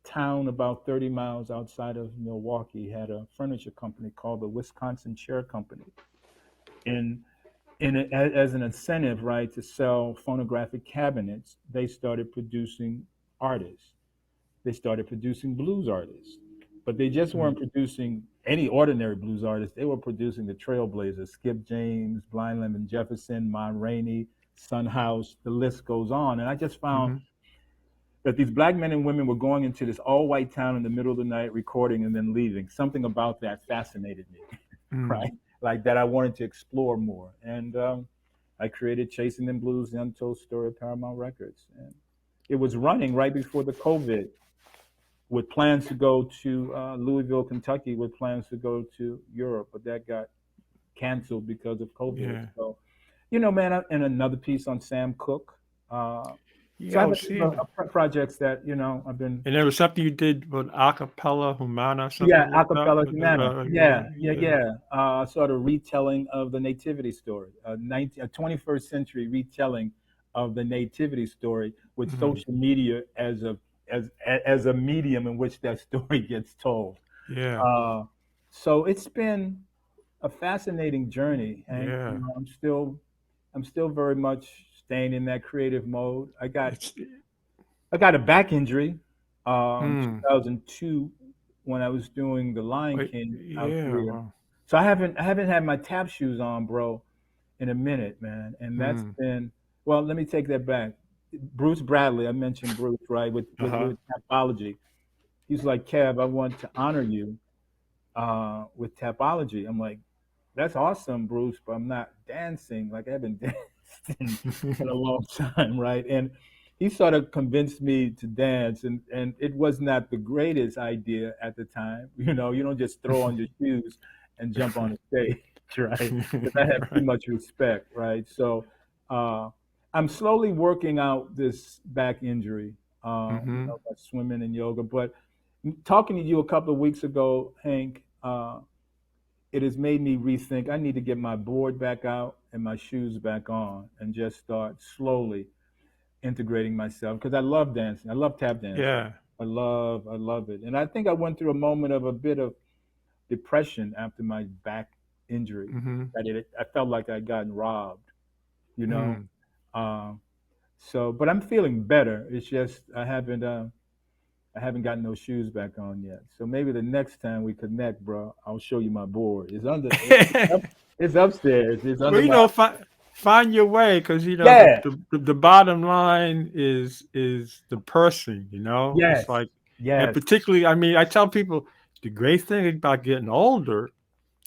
town about 30 miles outside of Milwaukee had a furniture company called the Wisconsin Chair Company. And as an incentive, right, to sell phonographic cabinets, they started producing artists. They started producing blues artists, but they just Mm. weren't producing any ordinary blues artists. They were producing the trailblazers: Skip James, Blind Lemon Jefferson, Ma Rainey, Son House. The list goes on. And I just found Mhm. that these black men and women were going into this all-white town in the middle of the night, recording and then leaving. Something about that fascinated me, Mm. right? Like that I wanted to explore more. And I created Chasing Them Blues, the untold story of Paramount Records. And it was running right before the COVID, with plans to go to Louisville, Kentucky, with plans to go to Europe, but that got canceled because of COVID. Yeah. So, man, and another piece on Sam Cooke. Uh, so Yeah. I I have was seeing it. projects that I've been. And there was something you did with acapella humana, Yeah, something like that. acapella humana. Yeah. Yeah, yeah, Yeah. yeah. Sort of retelling of the nativity story, a 21st century retelling of the nativity story, with Mhm. social media as a medium in which that story gets told. Yeah. Uh, so it's been a fascinating journey, Hank. Yeah. I'm still very much staying in that creative mode. It's. I got a back injury, Mm. 2002, when I was doing The Lion Wait. King out Yeah. here. Well. So I haven't had my tap shoes on, bro, in a minute, man. And that's Mm. been, well, let me take that back. Bruce Bradley, I mentioned Bruce, right, with Uh huh. Tapology. He's like, Kev, I want to honor you with Tapology. I'm like, that's awesome, Bruce, but I'm not dancing. Like, I haven't danced in a long time, right? And he sort of convinced me to dance, and it was not the greatest idea at the time. You don't just throw on your shoes and jump on the stage, right? Because I have too Right. much respect, right? So uh, I'm slowly working out this back injury, Mhm. by swimming and yoga. But talking to you a couple of weeks ago, Hank, it has made me rethink. I need to get my board back out and my shoes back on and just start slowly integrating myself, because I love dancing. I love tap dancing. Yeah. I love it. And I think I went through a moment of a bit of depression after my back injury. Mhm. I felt like I'd gotten robbed, you know. Mm. Um, but I'm feeling better. It's just I haven't gotten those shoes back on yet. So maybe the next time we connect, bro, I'll show you my board. It's upstairs. It's Well, under my. find your way, because Yeah. the bottom line is the person. It's Yes. like, and Yes. particularly, I mean, I tell people the great thing about getting older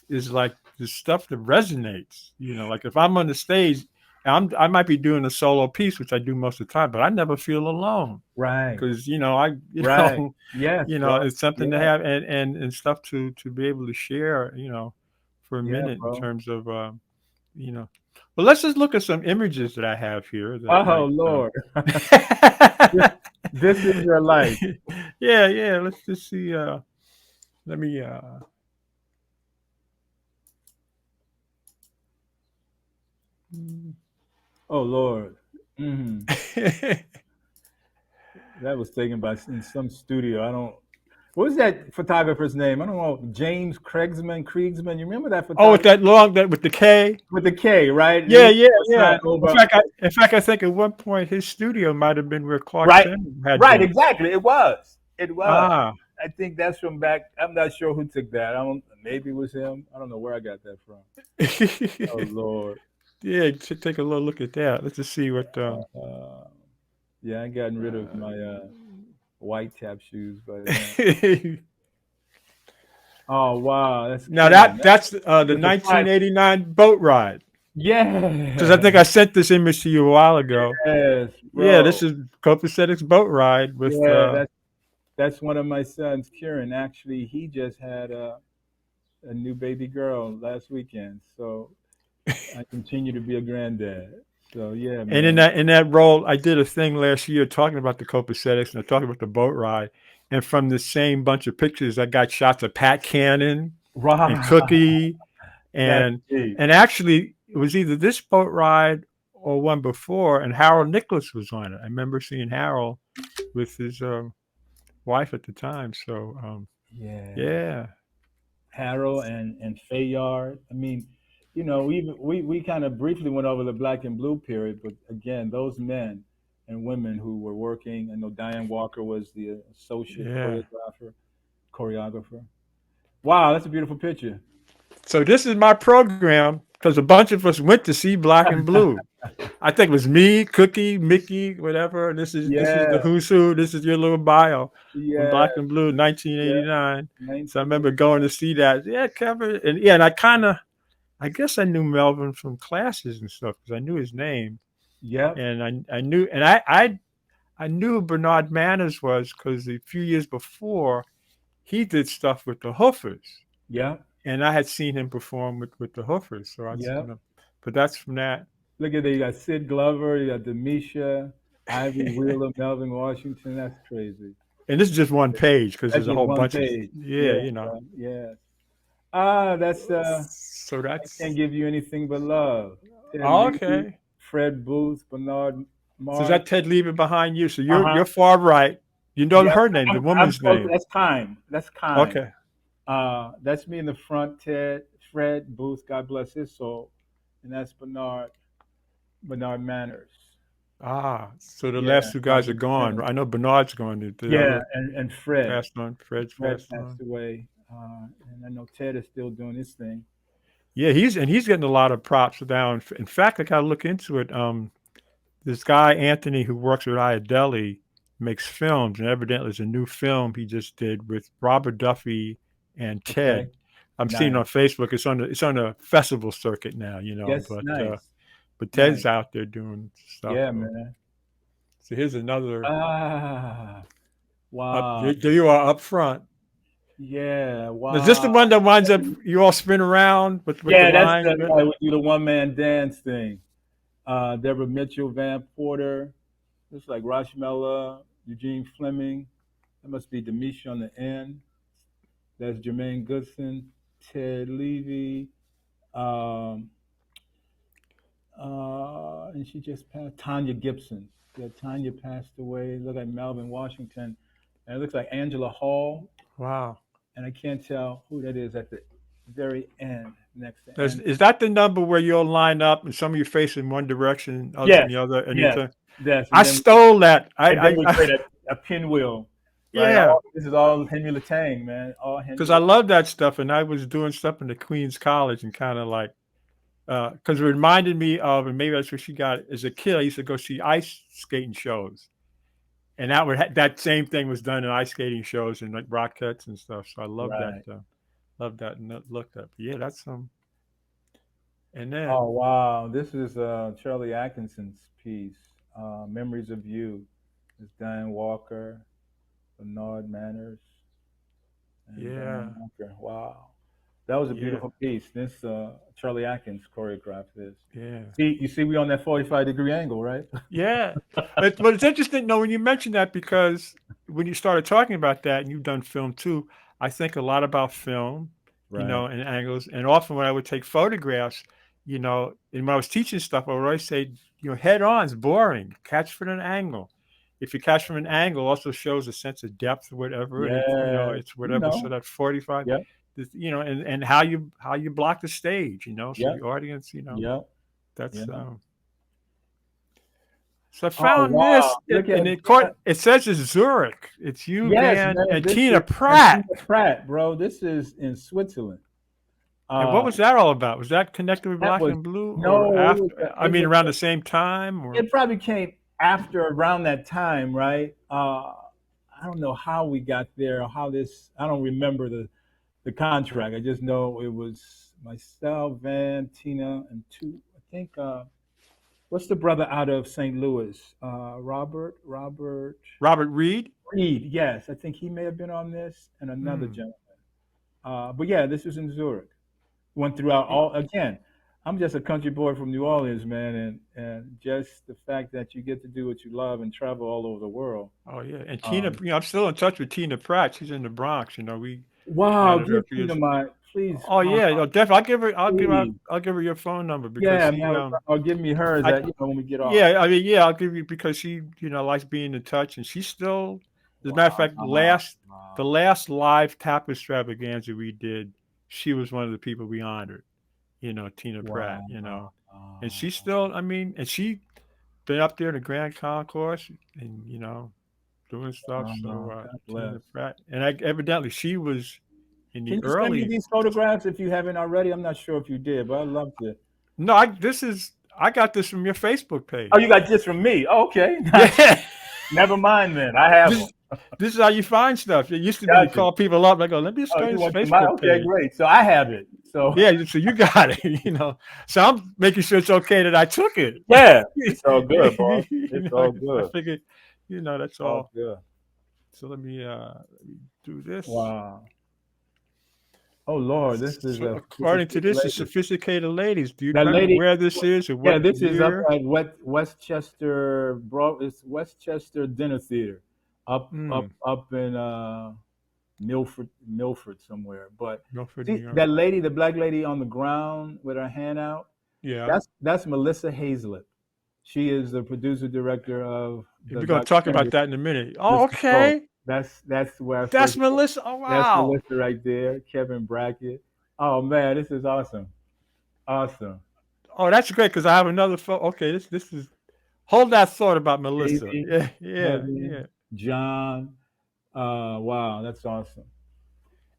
is like the stuff that resonates. Like if I'm on the stage, I might be doing a solo piece, which I do most of the time, but I never feel alone, Right. because Right. Yes, bro. it's something to Yeah. have, and stuff to be able to share, for a Yeah, minute, in bro. terms of you know. Well, let's just look at some images that I have here that Oh might. Lord. this, this is your life. Yeah, yeah. Let's just see. Let me. Oh Lord. Hmm. That was taken by in some studio. I don't. What was that photographer's name? I don't know. James Kriegsman. You remember that Oh, with photographer that that with the K. with the K, right? And Yeah, he yeah, was yeah. signed over. In fact, I think at one point his studio might have been where Clark Right. Center had Right. been. Exactly. It was. It was. Ah. I think that's from back. I'm not sure who took that. I don't. Maybe it was him. I don't know where I got that from. Oh Lord. Yeah, take a little look at that. Let's just see what. Uh, yeah, I gotten rid of my white tap shoes by then. Oh wow, that's Now killing. that's the With the flag. 1989 boat ride. Because I Yeah. think I sent this image to you a while ago. Yes, Yeah, this bro. is Copacetic's boat ride with. Yeah, that's one of my sons, Kieran. Actually, he just had a new baby girl last weekend. So I continue to be a granddad. So yeah, And man. in that role, I did a thing last year talking about the Copacetics and I talking about the boat ride. And from the same bunch of pictures, I got shots of Pat Cannon and Right. Cookie, That's and deep. actually it was either this boat ride or one before, and Harold Nicholas was on it. I remember seeing Harold with his wife at the time. So Yeah. yeah, Harrow and Fayard. I mean, we kind of briefly went over the black and blue period, but again, those men and women who were working. I know Diane Walker was the associate yeah. choreographer. Wow, that's a beautiful picture. So this is my program because a bunch of us went to see Black and Blue. I think it was me, Cookie, Mickey, whatever. And this is the Yeah, who's who. This is your little bio from yeah, Black and Blue, yeah. 1989. So I remember going 1989. to see that. Yeah, Kevin, and yeah, and I guess I knew Melvin from classes and stuff because I knew his name, Yep, and I knew, and I knew who Bernard Manners was because a few years before he did stuff with the Hoofers, yep, and I had seen him perform with the Hoofers. So yep. but that's from that. Look at that. You got Sid Glover, you got Demisha, Ivy Wheeler, Melvin Washington. That's crazy. And this is just one page because That's there's a just whole one bunch of page. yeah, Yeah, you know. bro. Yeah. Ah, that's So I can't that's give you anything but love. Ted Levy, okay. Fred Booth, Bernard So is Mark. that Ted Levy behind you? So Uh you're huh. far right. You know Yep. her name, the I'm woman's close. name. That's kind. That's kind. Okay. That's me in the front. Ted, Fred Booth. God bless his soul. And that's Bernard Manners. So the Yeah, last two guys are Melvin gone. Simmons. I know Bernard's gone. The Yeah, other and Fred. passed on. Fred's Fred passed passed on. away, and I know Ted is still doing his thing. Yeah, he's getting a lot of props now. In fact, I got to look into it. This guy Anthony who works with Iadeli makes films, and evidently there's a new film he just did with Robert Duffy and Okay, Ted. I'm seeing it on nice. Facebook. It's on a festival circuit now, Yes, nice, but nice. Ted's out there doing stuff. Yeah, So, man. here's another Ah, up. wow. There you are up front. Yeah, Now, is this wow. the one that winds up you all spin around with the Yeah, that's line? the right. We do the one man dance thing. Deborah Mitchell, Van Porter. Looks like Rashmella, Eugene Fleming. That must be Demisha on the end. That's Jermaine Goodson, Ted Levy. Um, and she just passed. Tanya Gibson. Yeah, Tanya passed away. Look like Melvin Washington, and it looks like Angela Hall. Wow. And I can't tell who that is at the very end, next to Is, Angela. is that the number where you'll line up and some of you face in one direction, others in Yes, the other, and you yes, turn? yes. I stole that. And then we create a pinwheel, right? Yeah, This is all Henry Latang, man. All Henry because I Latang. love that stuff, and I was doing stuff in the Queens College and kind of like because it reminded me of, and maybe that's where she got it. As a kid, I used to go see ice skating shows, and that same thing was done in ice skating shows and like Rockettes and stuff. So I love that. Right. Love that and looked up. Yeah, that's some. And then Oh wow, this is Charlie Atkinson's piece, "Memories of You." It's Diane Walker, Bernard Manners, and Diane yeah, Walker. Wow, that was a yeah, beautiful piece. This Charlie Atkins choreographed this. yeah. See, you see, we on that 45-degree angle, right? Yeah, but it's interesting, though, when you mention that because when you started talking about that, and you've done film too, I think a lot about film, Right. and angles. And often when I would take photographs, and when I was teaching stuff, I would always say, head on is boring. Catch from an angle. If you catch from an angle, also shows a sense of depth or whatever, and Yes. it's whatever. So that 45, Yep. and how you block the stage, so Yep. the audience, Yep. that's Yeah. So I Oh found wow! this, Look at and that. it says it's Zurich. It's you, Yes, Dan, man. and This Tina is Pratt. Tina Pratt, bro. This is in Switzerland. And Uh, what was that all about? Was that connected with that Black was and Blue, or no. It was. after? I mean, around the same time, or It probably came after around that time, right? I don't know how we got there or how this. I don't remember the contract. I just know it was myself, Van, Tina, and two. I think. What's the brother out of St. Louis? Robert Robert Reed? Reed. Yes, I think he may have been on this, and another Hmm. gentleman. But yeah, this was in Zurich. Went throughout all again. I'm just a country boy from New Orleans, man, and just the fact that you get to do what you love and travel all over the world. Oh yeah, and Tina. Um, I'm still in touch with Tina Pratt. She's in the Bronx. We wow, honored her give a few Tina years. my please, Oh yeah, definitely. I'll give her. please. I'll give her your phone number because Yeah, she. man, or give me hers I that when we get off. Yeah, I mean, yeah, I'll give you because she, likes being in touch, and she's still. As a matter of fact, Wow, the wow, last live tap extravaganza we did, she was one of the people we honored. Tina Pratt. wow. And she's still. I mean, and she been up there in the Grand Concourse, and doing stuff. So God bless. Tina Pratt, and evidently she was in the Can you send me early. these photographs if you haven't already? I'm not sure if you did, but I'd love to. No, I got this from your Facebook Oh, page. you got this from me. Oh, okay. Yeah. Never mind then. I have them. This this is how you find stuff. It used to be you Gotcha. call people up, I go, let me just Oh, go to you this went to my Facebook okay, page. great. So I have it. So Yeah, so you got it. So I'm making sure it's okay that I took it. yeah, it's all good, boss. It's all I good. figured, that's All all. good. So let me do this. Wow. Oh Lord, this is So a according to sophisticated this, the lady. sophisticated ladies. Do you That remember lady. where this is or Yeah, what this is up year? at Westchester. It's Westchester Dinner Theater, Hmm. up in Milford somewhere. But Milford, New see York. that lady, the black lady on the ground with her hand out. Yeah. That's Melissa Hazlett. She is the producer director of the We're gonna talk about documentary that in a minute. Oh, Mr. Soul. okay. That's where I That's first. Melissa. Oh That's wow. Melissa right there. Kevin Brackett. Oh man, this is awesome. Awesome. Oh, that's great because I have another photo. Okay, this is. Hold that thought about Melissa. Davey, Yeah, yeah, Kevin, yeah. John. Wow, that's awesome.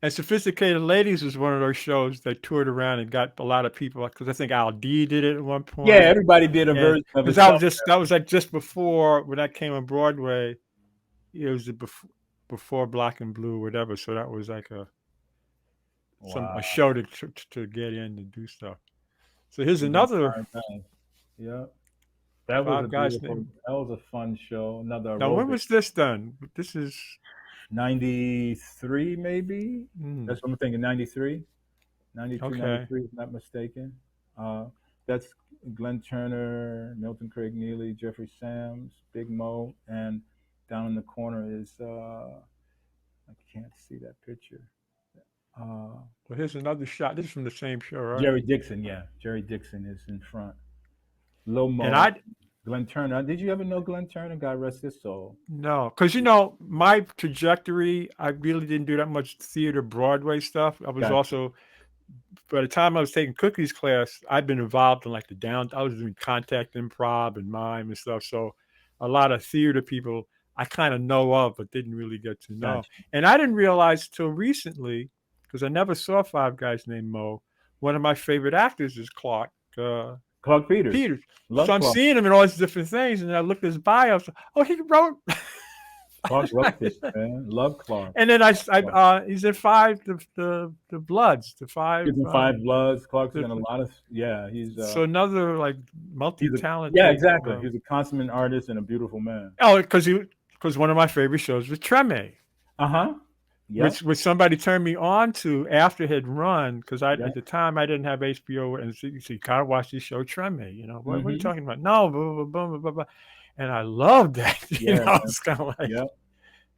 And Sophisticated Ladies was one of those shows that toured around and got a lot of people. Because I think Al D did it at one Yeah, point, everybody did a and version of because it somewhere. that was like just before when that came on Broadway. It was before Black and Blue, or whatever. So that was like a Wow, show to get in to do stuff. So here's these are another fine times. Yeah, that was a five guys beautiful. named. That was a fun show. Another Now when aerobic. was this done? This is 93 maybe. mm, That's what I'm thinking. 93, 92, okay. 93, if not mistaken. Uh, that's Glenn Turner, Milton Craig Neely, Jeffrey Sams, Big Mo, and down in the corner is I can't see that picture. Uh, Well, here's another shot. This is from the same show, right? Jerry Dixon, yeah, Jerry Dixon is in front. Lil And Mo, I Glenn Turner. Did you ever know Glenn Turner? God rest his soul. no, because my trajectory, I really didn't do that much theater Broadway stuff. I was Gotcha. also by the time I was taking Cookies class, I'd been involved in like the down. I was doing contact improv and mime and stuff. So a lot of theater people I kind of know of, but didn't really get to know. Gotcha. And I didn't realize till recently because I never saw Five Guys Named Moe. One of my favorite actors is Clark. Clark Peters. Peters. So Love I'm Clark. seeing him in all these different things, and I looked at his bio. So, oh, he wrote. Clark wrote this, man. Love Clark. And then Love Clark. he's in five the Bloods, the five He's in Five Bloods. Clark's the, done a lot of yeah. so another like He's a yeah, multi-talented. exactly. He's a consummate artist and a beautiful man. Oh, because one of my favorite shows was Treme, Uh huh. Yep. which somebody turned me on to after it had run because I Yep. at the time I didn't have HBO and so you gotta watch this show Treme. What are you Mm-hmm. talking about? No, blah, blah, blah, blah, blah, blah. And I loved that. Yeah. It's kind of like Yep.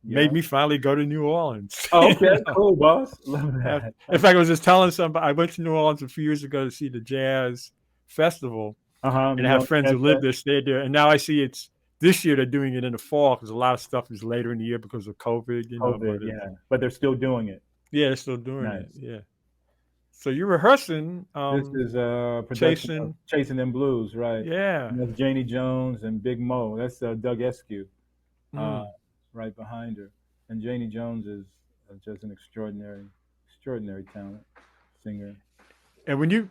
made Yep. me finally go to New Orleans. Oh, okay. Cool, boss. Love that. In fact, I was just telling somebody I went to New Orleans a few years ago to see the jazz festival, Uh huh. and New I have York friends Jazz who live Fest. there, stayed there, and now I see it's this year they're doing it in the fall because a lot of stuff is later in the year because of COVID, COVID. But Yeah, but they're still doing it. yeah, they're still doing it. Nice. Yeah. So you're rehearsing, This is a production of chasing. Chasing Them Blues, right? Yeah. And that's Janie Jones and Big Mo. That's Doug Eskew, uh, Mm. right behind her. And Janie Jones is just an extraordinary talent, singer. And when you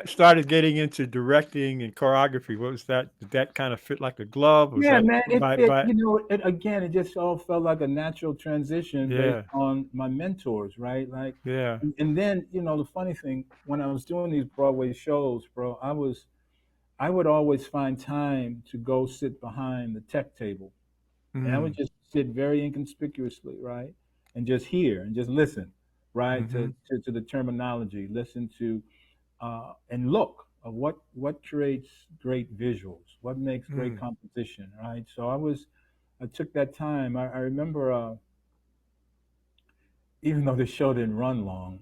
started getting into directing and choreography, what was that? Did that kind of fit like a glove? Was Yeah, that man, it fit. by Again, it just all felt like a natural transition based yeah, on my mentors, right? Like, yeah. and then the funny thing, when I was doing these Broadway shows, bro, I would always find time to go sit behind the tech table, and I would Mm. just sit very inconspicuously, right, and just hear and just listen, right, Mm-hmm. to the terminology, listen to and look of what creates great visuals, what makes great Mm. composition, right? So I took that time. I remember, even though the show didn't run long,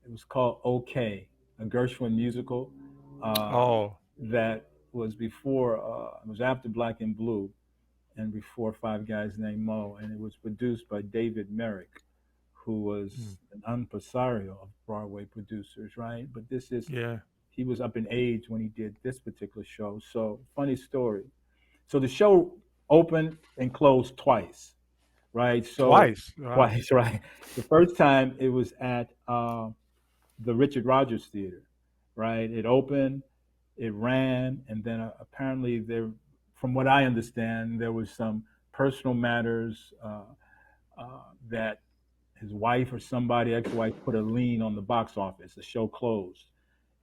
it was called OK, a Gershwin musical uh, Oh. that was before, it was after Black and Blue and before Five Guys Named Moe, and it was produced by David Merrick, who Mm. was an impresario of Broadway producers, right? But this is Yeah. he was up in age when he did this particular show. So funny story. So the show opened and closed twice, right? So Twice. Wow. twice, right? The first time it was at the Richard Rogers Theater, right? It opened, it ran, and then apparently there, from what I understand, there was some personal matters that his wife or somebody, ex-wife, put a lien on the box office. The show closed.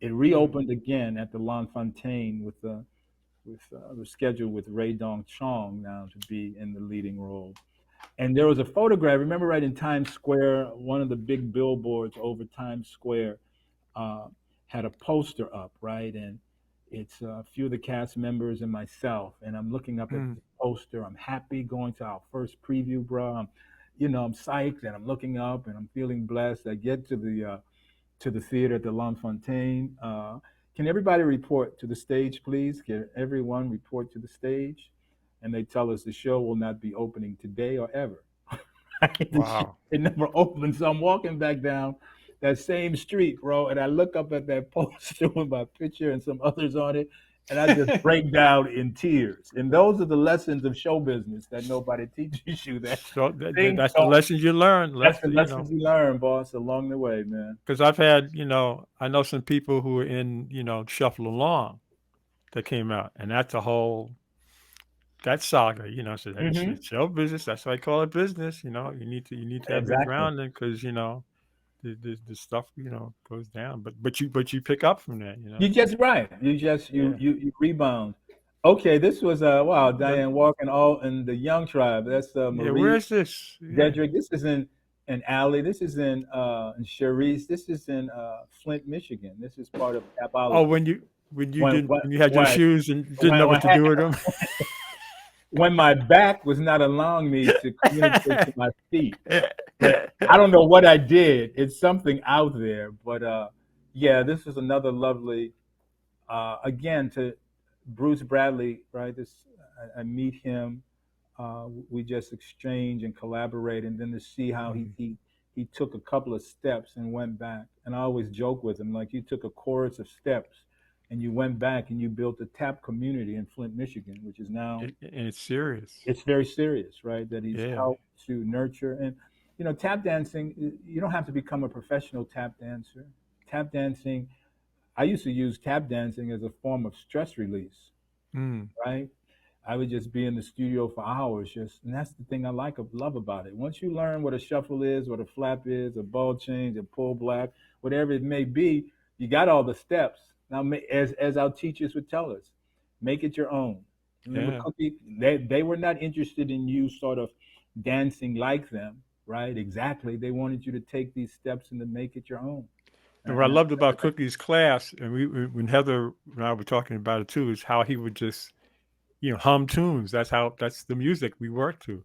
It Mm. reopened again at the L'Enfontaine with was scheduled with Ray Dong Chong now to be in the leading role. And there was a photograph. Remember, right in Times Square, one of the big billboards over Times Square uh, had a poster up, right? And it's a few of the cast members and myself. And I'm looking up at Mm. the poster. I'm happy going to our first preview, bro. I'm psyched, and I'm looking up and I'm feeling blessed. I get to the theater at the L'Enfontaine. Can everybody report to the stage, please? Can everyone report to the stage? And they tell us the show will not be opening today or ever. Wow. It never opened. So I'm walking back down that same street, bro, and I look up at that poster with my picture and some others on it, and I just break down in tears. And those are the lessons of show business that nobody teaches you. That So things that's the don't. lessons you learn. That's Let's the lessons you learn, boss, along the way, man. because I've had, I know some people who are in, Shuffle Along that came out, and that's a whole that saga, so that's Hmm. it's show business. That's why I call it business. You need to have your Exactly. grounding because the stuff goes down. But you pick up from that. You just right. Yeah. You rebound. Okay, this was wow, But Diane Walking all in the Young Tribe. That's yeah, where Marie is this? Yeah. Dedrick. This is in Alley. This is in Cherise. This is in Flint, Michigan. This is part of Oh, Tapology. when you When didn't when you had your when shoes and didn't know when what to do with them. when my back was not allowing me to communicate to my feet. But I don't know what I did. It's something out there. But yeah, this is another lovely again to Bruce Bradley, right? I meet him. We just exchange and collaborate, and then to see how Mm. he took a couple of steps and went back. And I always joke with him, like, you took a chorus of steps and you went back and you built a tap community in Flint, Michigan, which is now And it's serious. it's very serious, right? That he's Yeah. helped to nurture. And tap dancing. You don't have to become a professional tap dancer. Tap dancing. I used to use tap dancing as a form of stress release, Mm. right? I would just be in the studio for hours, and that's the thing I love about it. Once you learn what a shuffle is, what a flap is, a ball change, a pull black, whatever it may be, you got all the steps. Now, as our teachers would tell us, make it your own. Remember, Yeah. Cookie, they were not interested in you sort of dancing like them, right? Exactly. They wanted you to take these steps and to make it your own. And what I And loved about Cookie's class, and when Heather and I were talking about it too, is how he would just hum tunes. That's the music we work to.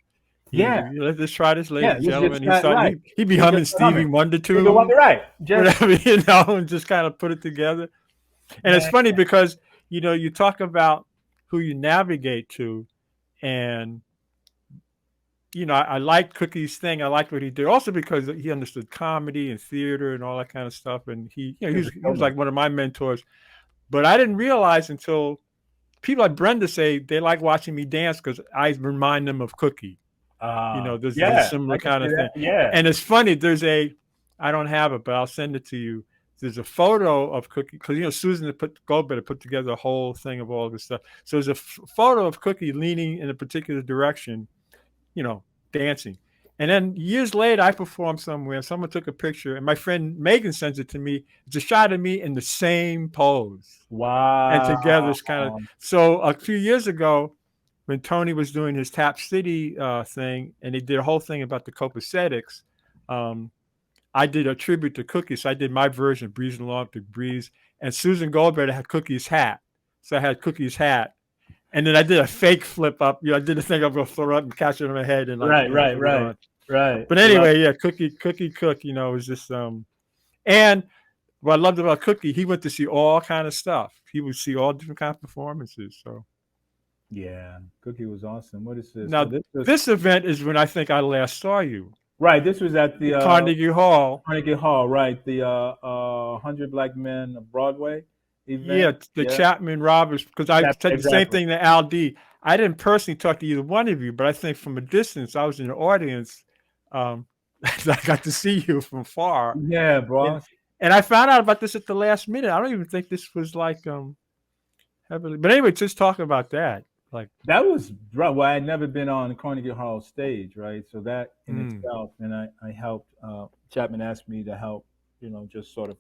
yeah, Let's try this, ladies yeah, and you gentlemen. just got right. He'd be You just humming humming. Stevie Wonder Stevie Wonder, tunes, right? Just whatever, and just kind of put it together. And it's man. funny because you talk about who you navigate to, and I liked Cookie's thing. I liked what he did, also because he understood comedy and theater and all that kind of stuff. And He was a he was showman. like one of my mentors. But I didn't realize until people like Brenda say they like watching me dance because I remind them of Cookie. There's a Yeah, similar I can kind see of that. thing. Yeah. And it's funny. I don't have it, but I'll send it to you. There's a photo of Cookie because Susan Goldberg put together a whole thing of all this stuff. So there's a photo of Cookie leaning in a particular direction, dancing. And then years later, I performed somewhere. Someone took a picture, and my friend Megan sends it to me. It's a shot of me in the same pose, and together Wow. it's kind of. So a few years ago, when Tony was doing his Tap City thing, and they did a whole thing about the copacetics, um, I did a tribute to Cookie. So I did my version, Breezing Along to Breeze, and Susan Goldberg had Cookie's hat. So I had Cookie's hat, and then I did a fake flip up. I did the thing I'm gonna throw up and catch it in my head and like Right, right, put it right, on. right. But Love. anyway, yeah, Cookie Cook, was just and what I loved about Cookie, he went to see all kind of stuff. He would see all different kind of performances. So Yeah, Cookie was awesome. What is this? Oh, now this was this event is when I think I last saw you. right. This was at The the Carnegie Hall. Carnegie Hall, right? The 100 Black Men of Broadway Yeah, event. the Yeah, Chapman Roberts, because I said the same exactly. thing to Al D. I didn't personally talk to either one of you, but I think from a distance, I was in the audience. Um, I got to see you from far. Yeah, And, bro. and I found out about this at the last minute. I don't even think this was like heavily. But anyway, just talking about that. Like, That was right. Well, I had never been on the Carnegie Hall stage, right? So that in mm, itself, and I helped. Chapman asked me to help, just sort of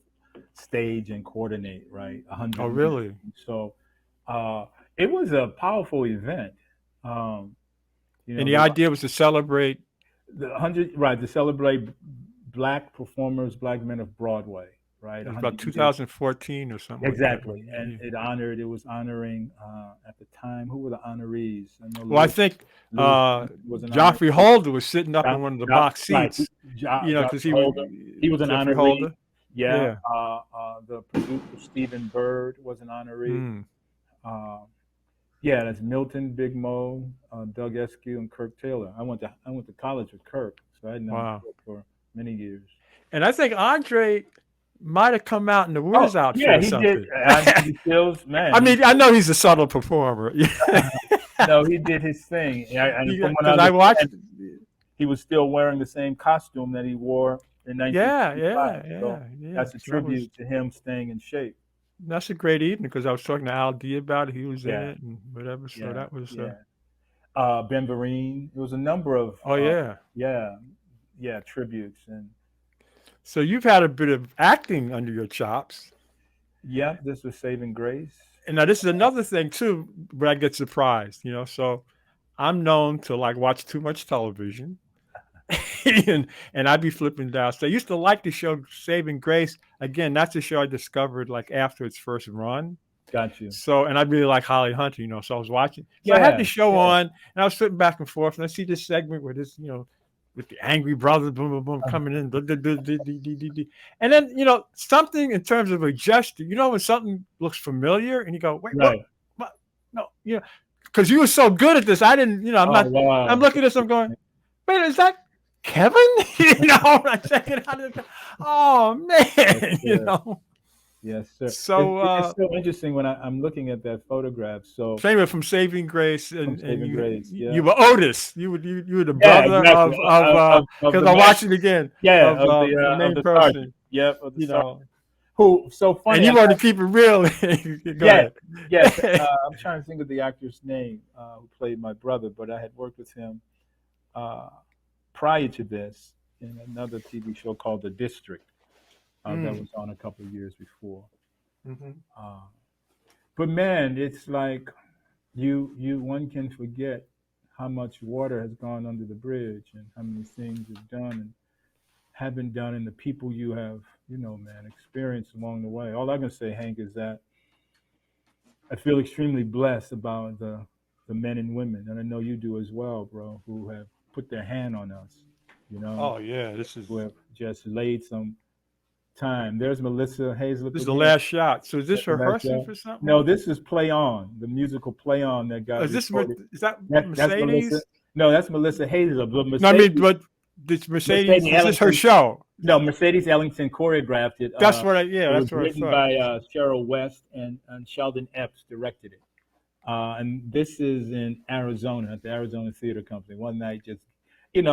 stage and coordinate, right? A oh, hundred men. really? So uh, it was a powerful event. Um, And the the idea was to celebrate. 100, right, to celebrate black performers, black men of Broadway, right? It was about 100 years. 2014 or something like that. Exactly, and it was honoring at the time, who were the honorees? I know Well, I think Louis was an honor. Joffrey Holder was sitting up in one of the box Right, seats, Josh because he was Holder. He was an Jeffrey honoree. Holder. Yeah, Yeah. the producer Stephen Bird was an honoree. Mm. Uh, yeah, that's Milton, Big Mo, Doug Eskew, and Kirk Taylor. I went to college with Kirk, so I had known Wow. Kirk for many years. And I think Andre might have come out in the Oh Wiz outfit yeah, or he did. something. Andy Stills, I man. mean, I know he's a subtle performer. No, he did his thing. And from what I Because I watched. understand, he was still wearing the same costume that he wore in Yeah, 1955. So yeah. that's a So tribute to him staying in shape. that's a great evening because I was talking to Al D about it. He was in Yeah, it and whatever. So yeah, that was. yeah. Ben Vereen. It was a number of Oh yeah. yeah, yeah, tributes. And So you've had a bit of acting under your chops. yeah, this was Saving Grace. And now this is another thing too, where I get surprised. So I'm known to like watch too much television. and I'd be flipping down. So I used to like the show Saving Grace. Again, that's a show I discovered like after its first run. Got you. So, and I really like Holly Hunter, so I was watching. So I had Yeah, the show yeah. on, and I was flipping back and forth, and I see this segment where this, with the angry brother, boom, boom, boom, coming in, and then something in terms of a gesture. When something looks familiar, and you go, wait, Right. what? No, because you were so good at this, I didn't, I'm Oh not. I'm wow. looking at this, I'm going, wait, is that Kevin? I'm checking out. Oh Yes, man, sir. Yes, sir. It's So so interesting when I'm looking at that photograph. So same from Saving Grace, from and Saving Grace, you yeah. were Otis. You were the Yeah, brother exactly. of Of because the I man, watched it again yeah, of the of main the sergeant. person, Yep, of the you sergeant. know, Who so and funny? you wanted to keep it real. Go Yes, yes. ahead. I'm trying to think of the actor's name who played my brother, but I had worked with him uh, prior to this in another TV show called The District that Mm. was on a couple of years before. Hmm. Uh, but man, it's like one can forget how much water has gone under the bridge and how many things you've done and have been done and the people you have, man, experienced along the way. All I can say, Hank, is that I feel extremely blessed about the men and women, and I know you do as well, bro, who have put their hand on us, Oh yeah, this who is have just laid some time. There's Melissa Hazlett this is the again. last shot. So is this That's rehearsing for no, something? this is Play On, the musical Play On that got Is recorded. is that That's Melissa. Mercedes? No, that's Melissa Hazel. But No, I mean, Mercedes, but this Mercedes, Mercedes is this her Ellington, show? no, Mercedes Ellington choreographed it. That's what I, yeah, It was that's what I written thought. by Cheryl West, and Sheldon Epps directed it. And this is in Arizona at the Arizona Theater Company. One night, just getting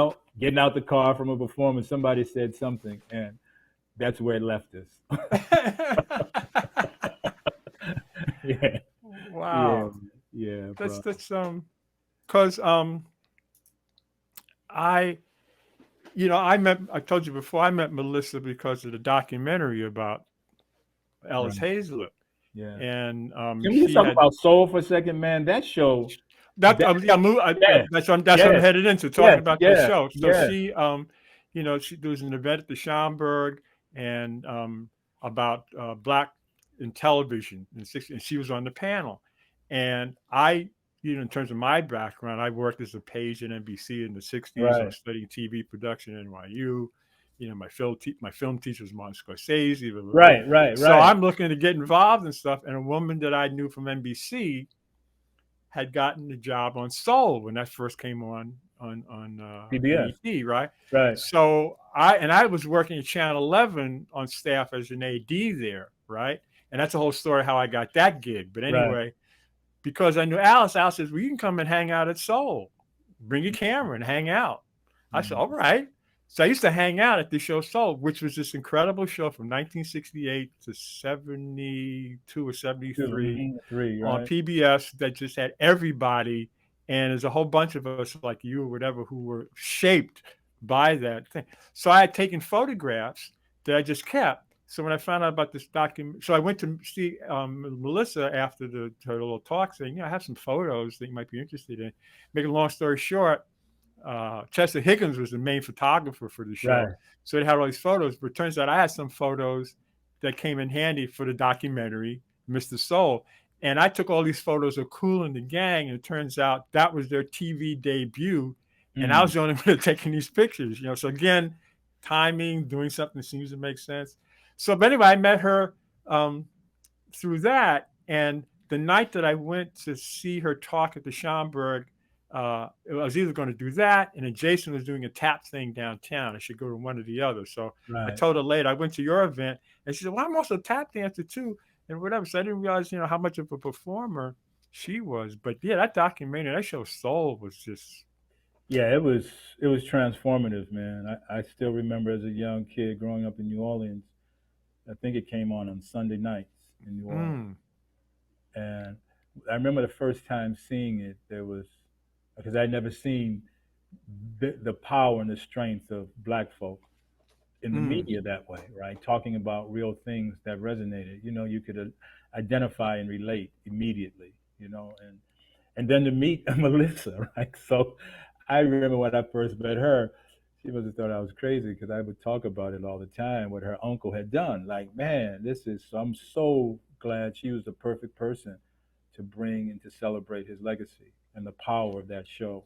out the car from a performance, somebody said something, and that's where it left us. Yeah, yeah, Wow. yeah, That's bro. because I I told you before, I met Melissa because of the documentary about Alice Right. Hazlett, Yeah. and Can we just she talk had about Soul for a second, man? That show, that that yeah, yes, that's what I'm yes, headed into talking yes, about that yeah, show. So yes, she there was an event at the Schomburg and about black in television in '60, and she was on the panel, and I. In terms of my background, I worked as a page at NBC in the '60s. I right, was studying TV production at NYU. My film teacher was Martin Scorsese. Blah, blah, blah. right, right, So right, I'm looking to get involved in stuff, and a woman that I knew from NBC had gotten the job on Soul when that first came on PBS, BET, right? right, So I was working at Channel 11 on staff as an AD there, right? And that's the whole story how I got that gig. But right, anyway, because I knew Alice says, well, you can come and hang out at Soul. Bring your camera and hang out. I said, mm, all right. So I used to hang out at the show Soul, which was this incredible show from 1968 to 72 or 73 3, on right, PBS that just had everybody. And there's a whole bunch of us like you or whatever who were shaped by that thing. So I had taken photographs that I just kept. So when I found out about this document, so I went to see Melissa after her little talk saying, I have some photos that you might be interested in. Make a long story short, Chester Higgins was the main photographer for the show. right, So they had all these photos, but it turns out I had some photos that came in handy for the documentary, Mr. Soul. And I took all these photos of Kool and the Gang, and it turns out that was their TV debut. And I mm, was the only one taking these pictures, So again, timing, doing something that seems to make sense. So, but anyway, I met her um, through that. And the night that I went to see her talk at the Schomburg, I was either going to do that, and then Jason was doing a tap thing downtown. I should go to one or the other. So I right. told her later, I went to your event, and she said, well, I'm also a tap dancer too, and whatever. So I didn't realize, how much of a performer she was. But yeah, that documentary, that show Soul was just, Yeah, it was transformative, man. I still remember as a young kid growing up in New Orleans. I think it came on Sunday nights in New Orleans, mm, and I remember the first time seeing it. There was because I'd never seen the power and the strength of black folk in the mm. media that way, right? Talking about real things that resonated. You could identify and relate immediately, and then to meet Melissa, right? So I remember when I first met her, she must have thought I was crazy because I would talk about it all the time, what her uncle had done. Like, man, I'm so glad she was the perfect person to bring and to celebrate his legacy and the power of that show.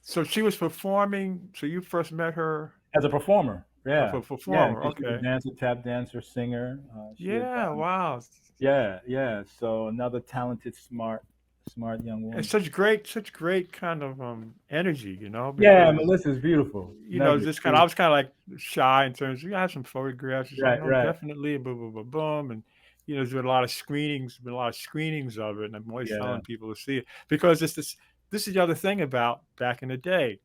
So she was performing. So you first met her As a performer, as yeah, a yeah, performer. because she was a Okay. dancer, tap dancer, singer. She had Yeah. done, Wow. yeah, yeah. So another talented, smart young And woman. such great kind of energy, Yeah, because Melissa's beautiful. Never, just kind of she, I was kind of like shy in terms of I have some photographs. She's like, right, no, right, definitely, boom, boom, boom, boom, and there's been a lot of screenings, been a lot of screenings of it, and I'm always yeah, telling people to see it because it's this. This is the other thing about back in the day.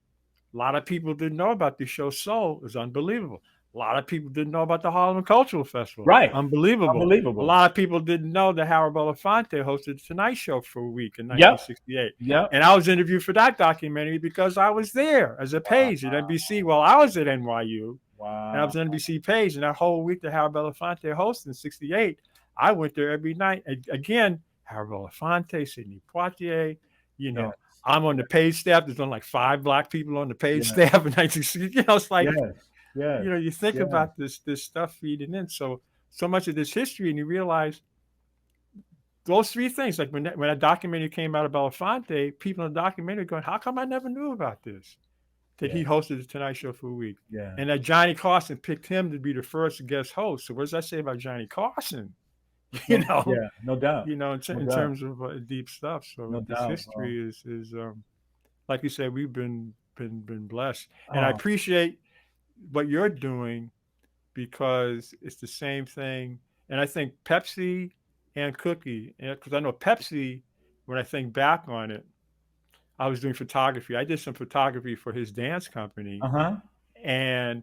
A lot of people didn't know about the show Soul. It was unbelievable. A lot of people didn't know about the Harlem Cultural Festival. right, Unbelievable. A unbelievable. lot of people didn't know that Howard Belafonte hosted the Tonight Show for a week in Yep, 1968. yep. And I was interviewed for that documentary because I was there as a page at NBC while I was at NYU. And I Wow. was an NBC page. And that whole week that Howard Belafonte hosted in 68, I went there every night. And again, Howard Belafonte, Sidney Poitier, you Yes, know, I'm on the page staff. There's only like 5 black people on the page yes, staff in 1960. It's like, yes, yes, you think yes. about this stuff feeding in. So much of this history, and you realize those three things. Like when that documentary came out about Belafonte, people in the documentary going, "How come I never knew about this?" That Yeah, he hosted the Tonight Show for a week, yeah. and that Johnny Carson picked him to be the first guest host. So what does that say about Johnny Carson? You No, know, yeah, no doubt, no in doubt, terms of deep stuff. So no this doubt. history is like you said, we've been blessed, and I Oh, appreciate what you're doing because it's the same thing. And I think Pepsi and Cookie, because I know Pepsi, when I think back on it, I was doing photography. I did some photography for his dance company. uh-huh. And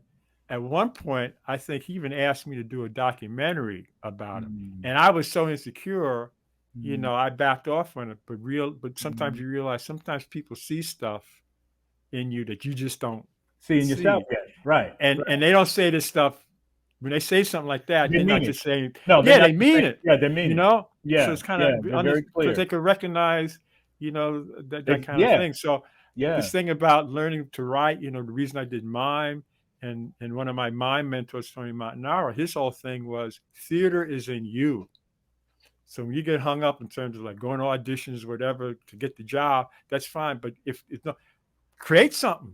at one point, I think he even asked me to do a documentary about him. Mm, And I was so insecure, mm, I backed off on it. But sometimes mm. you realize sometimes people see stuff in you that you just don't Seeing yourself see. yet. Right, And right. they don't say this stuff when they say something like that, They they're not mean it. just saying, No, they're yeah, not they just mean saying, it, yeah, they mean you it. know? So Yeah, it's kind yeah, of they're very because clear. they can recognize, that kind of Yeah, thing. So yeah. this thing about learning to write, the reason I did mime and one of my mime mentors, Tony Montanaro, his whole thing was theater is in you. So when you get hung up in terms of like going to auditions, whatever, to get the job, that's fine. But if it's not, create something.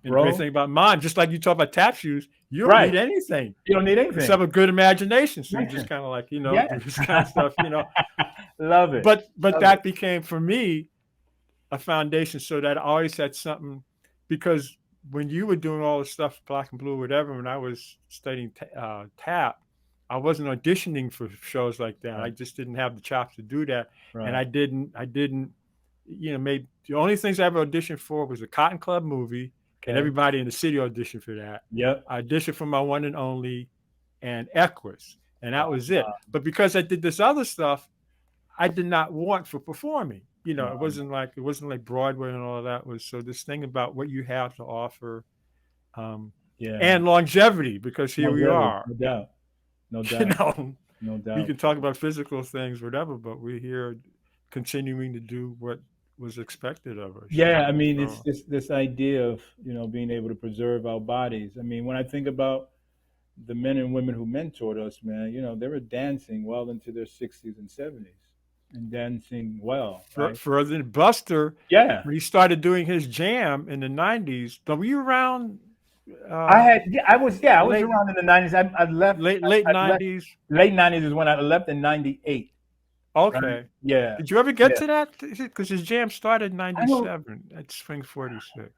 And the great Bro. thing about mime, just like you talk about tap shoes, you don't Right. need anything You don't need except anything. a good imagination. So you just Listen. kind of like, Yes. do this kind of stuff. Love it. But Love it. that became for me a foundation so that I always had something because when you were doing all the stuff, black and blue, whatever, when I was studying tap, I wasn't auditioning for shows like that. I Right, just didn't have the chops to do that. And right. I didn't, maybe the only things I ever auditioned for was a Cotton Club movie, and Okay. everybody in the city auditioned for that. Yep. I auditioned for my one and only and Equus, and that was it. Wow. But because I did this other stuff, I did not want for performing. It Wow. wasn't like Broadway and all of that was so this thing about what you have to offer, um, Yeah. and longevity because here we Longevity, are. no doubt. No You doubt. know, No we doubt. can talk about physical things, whatever, but we're here continuing to do what was expected of us. Yeah, I mean, it's So this idea of, being able to preserve our bodies. I mean, when I think about the men and women who mentored us, man, they were dancing well into their 60s and 70s and dancing well, right? further than Buster, Yeah. when he started doing his jam in the '90s, were you around? I Uh, had, yeah, I was late around in the 90s. I left, late I left, '90s. late 90s is when I left in 98, right? Okay. Yeah. Did you ever get Yeah. to that? Because his jam started in I don't, '97 at Swing 46.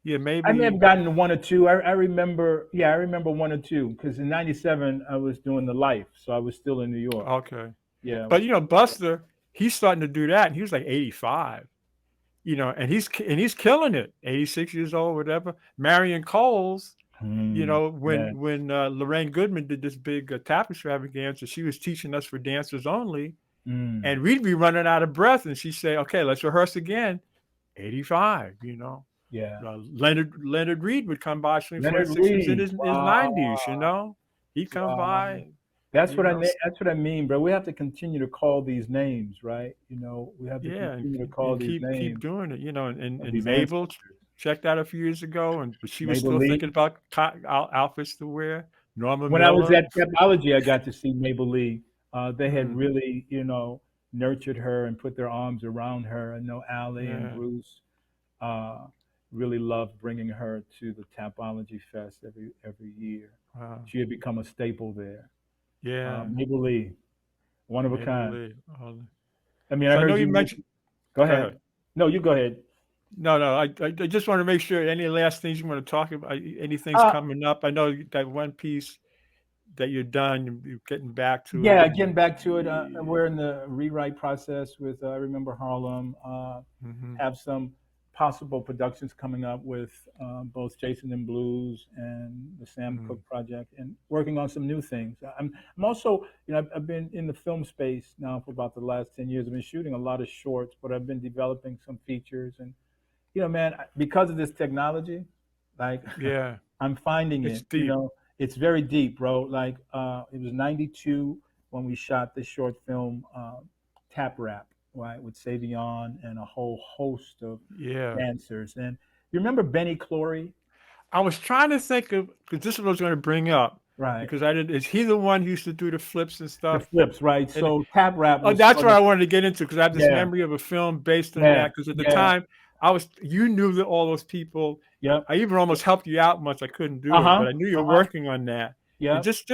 Yeah, I may have maybe. gotten to one or two. I remember, yeah, I remember one or two because in '97 I was doing the Life, so I was still in New York. Okay. Yeah, I But was. Buster, he's starting to do that, and he was like 85. And he's killing it. 86 years old, whatever. Marion Coles, Yeah. when Lorraine Goodman did this big tap extravaganza, she was teaching us for dancers only, Mm, and we'd be running out of breath, and she'd say, "Okay, let's rehearse again." 85. yeah. Leonard Reed would come by Swing Leonard 46. He was in Reed. his Wow. 90s. He'd come Wow. by, That's you what know. That's what I mean, bro. We have to continue to call these names, right? We have to Yeah, continue to call and these keep names doing it. And, of and these Mabel ancestors. checked out a few years ago, but she was Mabel still Lee. thinking about outfits to wear. Norma When I was Miller. at Capology, I got to see Mabel Lee. They had Mm, really, nurtured her and put their arms around her. I know Allie and yeah. Bruce uh, really loved bringing her to the Tapology Fest every year. Wow. She had become a staple there. Yeah. Mabel Lee, one of a Mabel kind. Lee. I mean, I So I know heard you you. mentioned. Go Go ahead. ahead. No, you go ahead. No, no. I just want to make sure. Any last things you want to talk about? Anything's Uh, coming up? I know that one piece that you're done. You're getting back to it, yeah, and getting back to it, we're in the rewrite process with I Remember Harlem. hmm Have some possible productions coming up with both Jason and Blues and the Sam hmm Cooke project, and working on some new things. I'm also, I've been in the film space now for about the last 10 years. I've been shooting a lot of shorts, but I've been developing some features, and man, because of this technology, like yeah, I'm finding it's it, deep. it's very deep, bro. Like it was '92 when we shot this short film, Tap Rap, right, with Savion and a whole host of Yeah. dancers. And you remember Benny Clory, I was trying to think of because this is what I was going to bring up right? because I did. Is he the one who used to do the flips and The stuff? flips, right? And So Tap Rap oh, was that's sort what of, I wanted to get into because I have this yeah, memory of a film based on yeah, that. Because at the yeah, time, you knew that all those people. yep, I even almost helped you out much. I couldn't do uh it, huh, but I knew you uh were huh, working on that. And yep, just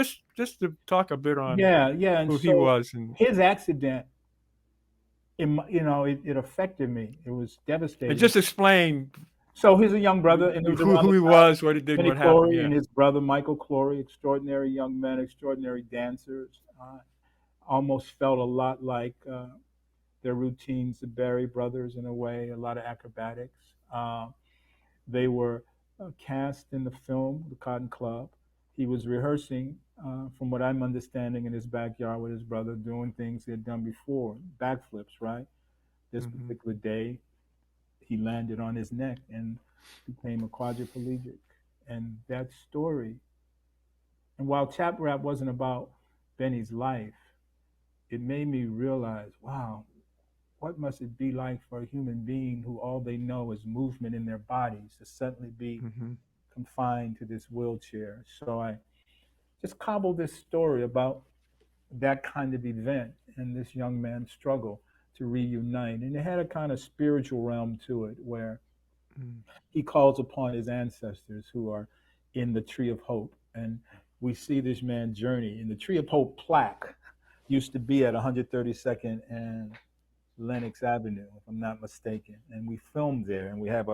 to talk a bit on yeah, yeah. And who he so was and his accident it affected me. It was And devastating. just explain So he's a young brother, and it was around who the he time was, what he did, and Benny what happened. Clory Yeah. and his brother Michael Clory, extraordinary young men, extraordinary dancers. Almost felt a lot like their routines, the Barry brothers, in a way, a lot of acrobatics. They were cast in the film, The Cotton Club. He was rehearsing, from what I'm understanding, in his backyard with his brother, doing things he had done before, backflips, right? This Hmm. particular day, he landed on his neck and became a quadriplegic. And that story, and while Chap Rap wasn't about Benny's life, it made me realize, wow, what must it be like for a human being who all they know is movement in their bodies to suddenly be Hmm. confined to this wheelchair? So I just cobbled this story about that kind of event and this young man's struggle to reunite. And it had a kind of spiritual realm to it where he calls upon his ancestors who are in the Tree of Hope. And we see this man journey. And the Tree of Hope plaque used to be at 132nd and Lenox Avenue, if I'm not mistaken. And we filmed there, and we have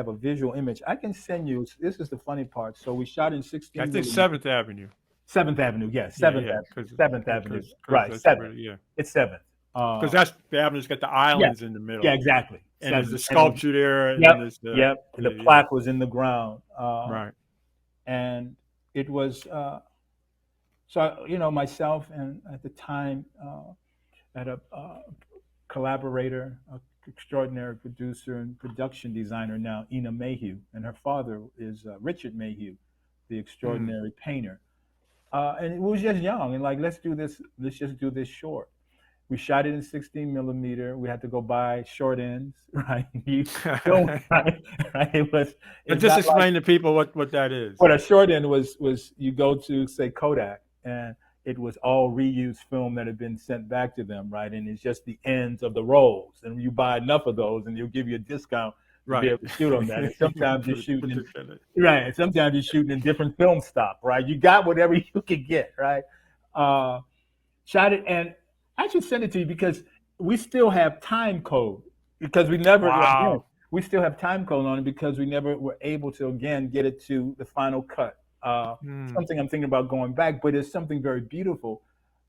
a visual image. I can send you. This is the funny part. So we shot in I 16 think millimeter. Seventh Avenue. Seventh Avenue, yes, Yeah, Seventh yeah, Avenue, Seventh Avenue, because right? that's Seventh. where, yeah, It's Seventh. because Uh, that's the avenue's got the yeah, islands in the yeah, middle, exactly. and there's the Seventh, and it was, sculpture there, and then yep, there's the yep. And yeah, the yeah, plaque was in the ground, right. and it was so myself and at the time had a collaborator, a extraordinary producer and production designer now, Ina Mayhew, and her father is Richard Mayhew, the Mm. extraordinary painter. And it was just young and like, let's do this. Let's just do this short. We shot it in 16 millimeter. We had to go buy short ends, right? You don't, right? Right? But It's just not like explain to people what that is. what a short end was you go to say Kodak and it was all reused film that had been sent back to them, right? And it's just the ends of the rolls, and you buy enough of those, and they'll give you a discount to be Right. able to shoot on that. And sometimes you're shooting Put in the kind right, and sometimes you're shooting in different film stock, right? You got whatever you could get, right? Uh, Shot it, and I should send it to you because we still have time code because we never again wow. we still have time code on it because we never were able to again get it to the final cut. Mm. Something I'm thinking about going back, but there's something very beautiful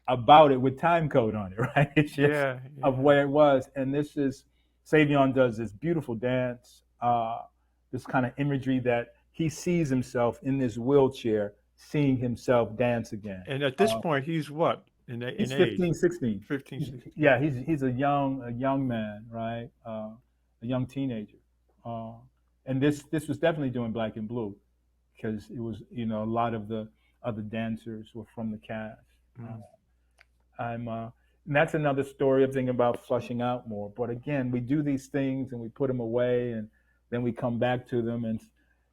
about it with time code on it, right? It's just Yeah, of yeah. where it was, and this is Savion does this beautiful dance, this kind of imagery that he sees himself in this wheelchair, seeing himself dance again. And at this point, he's what in He's age? 15, 16. 15, 16. Yeah, he's a young man, right? A young teenager. Uh, and this was definitely doing Black and Blue because it was a lot of the other dancers were from the cast. Uh, Mm. I'm and that's another story of thinking about flushing out more. But again, we do these things and we put them away, and then we come back to them and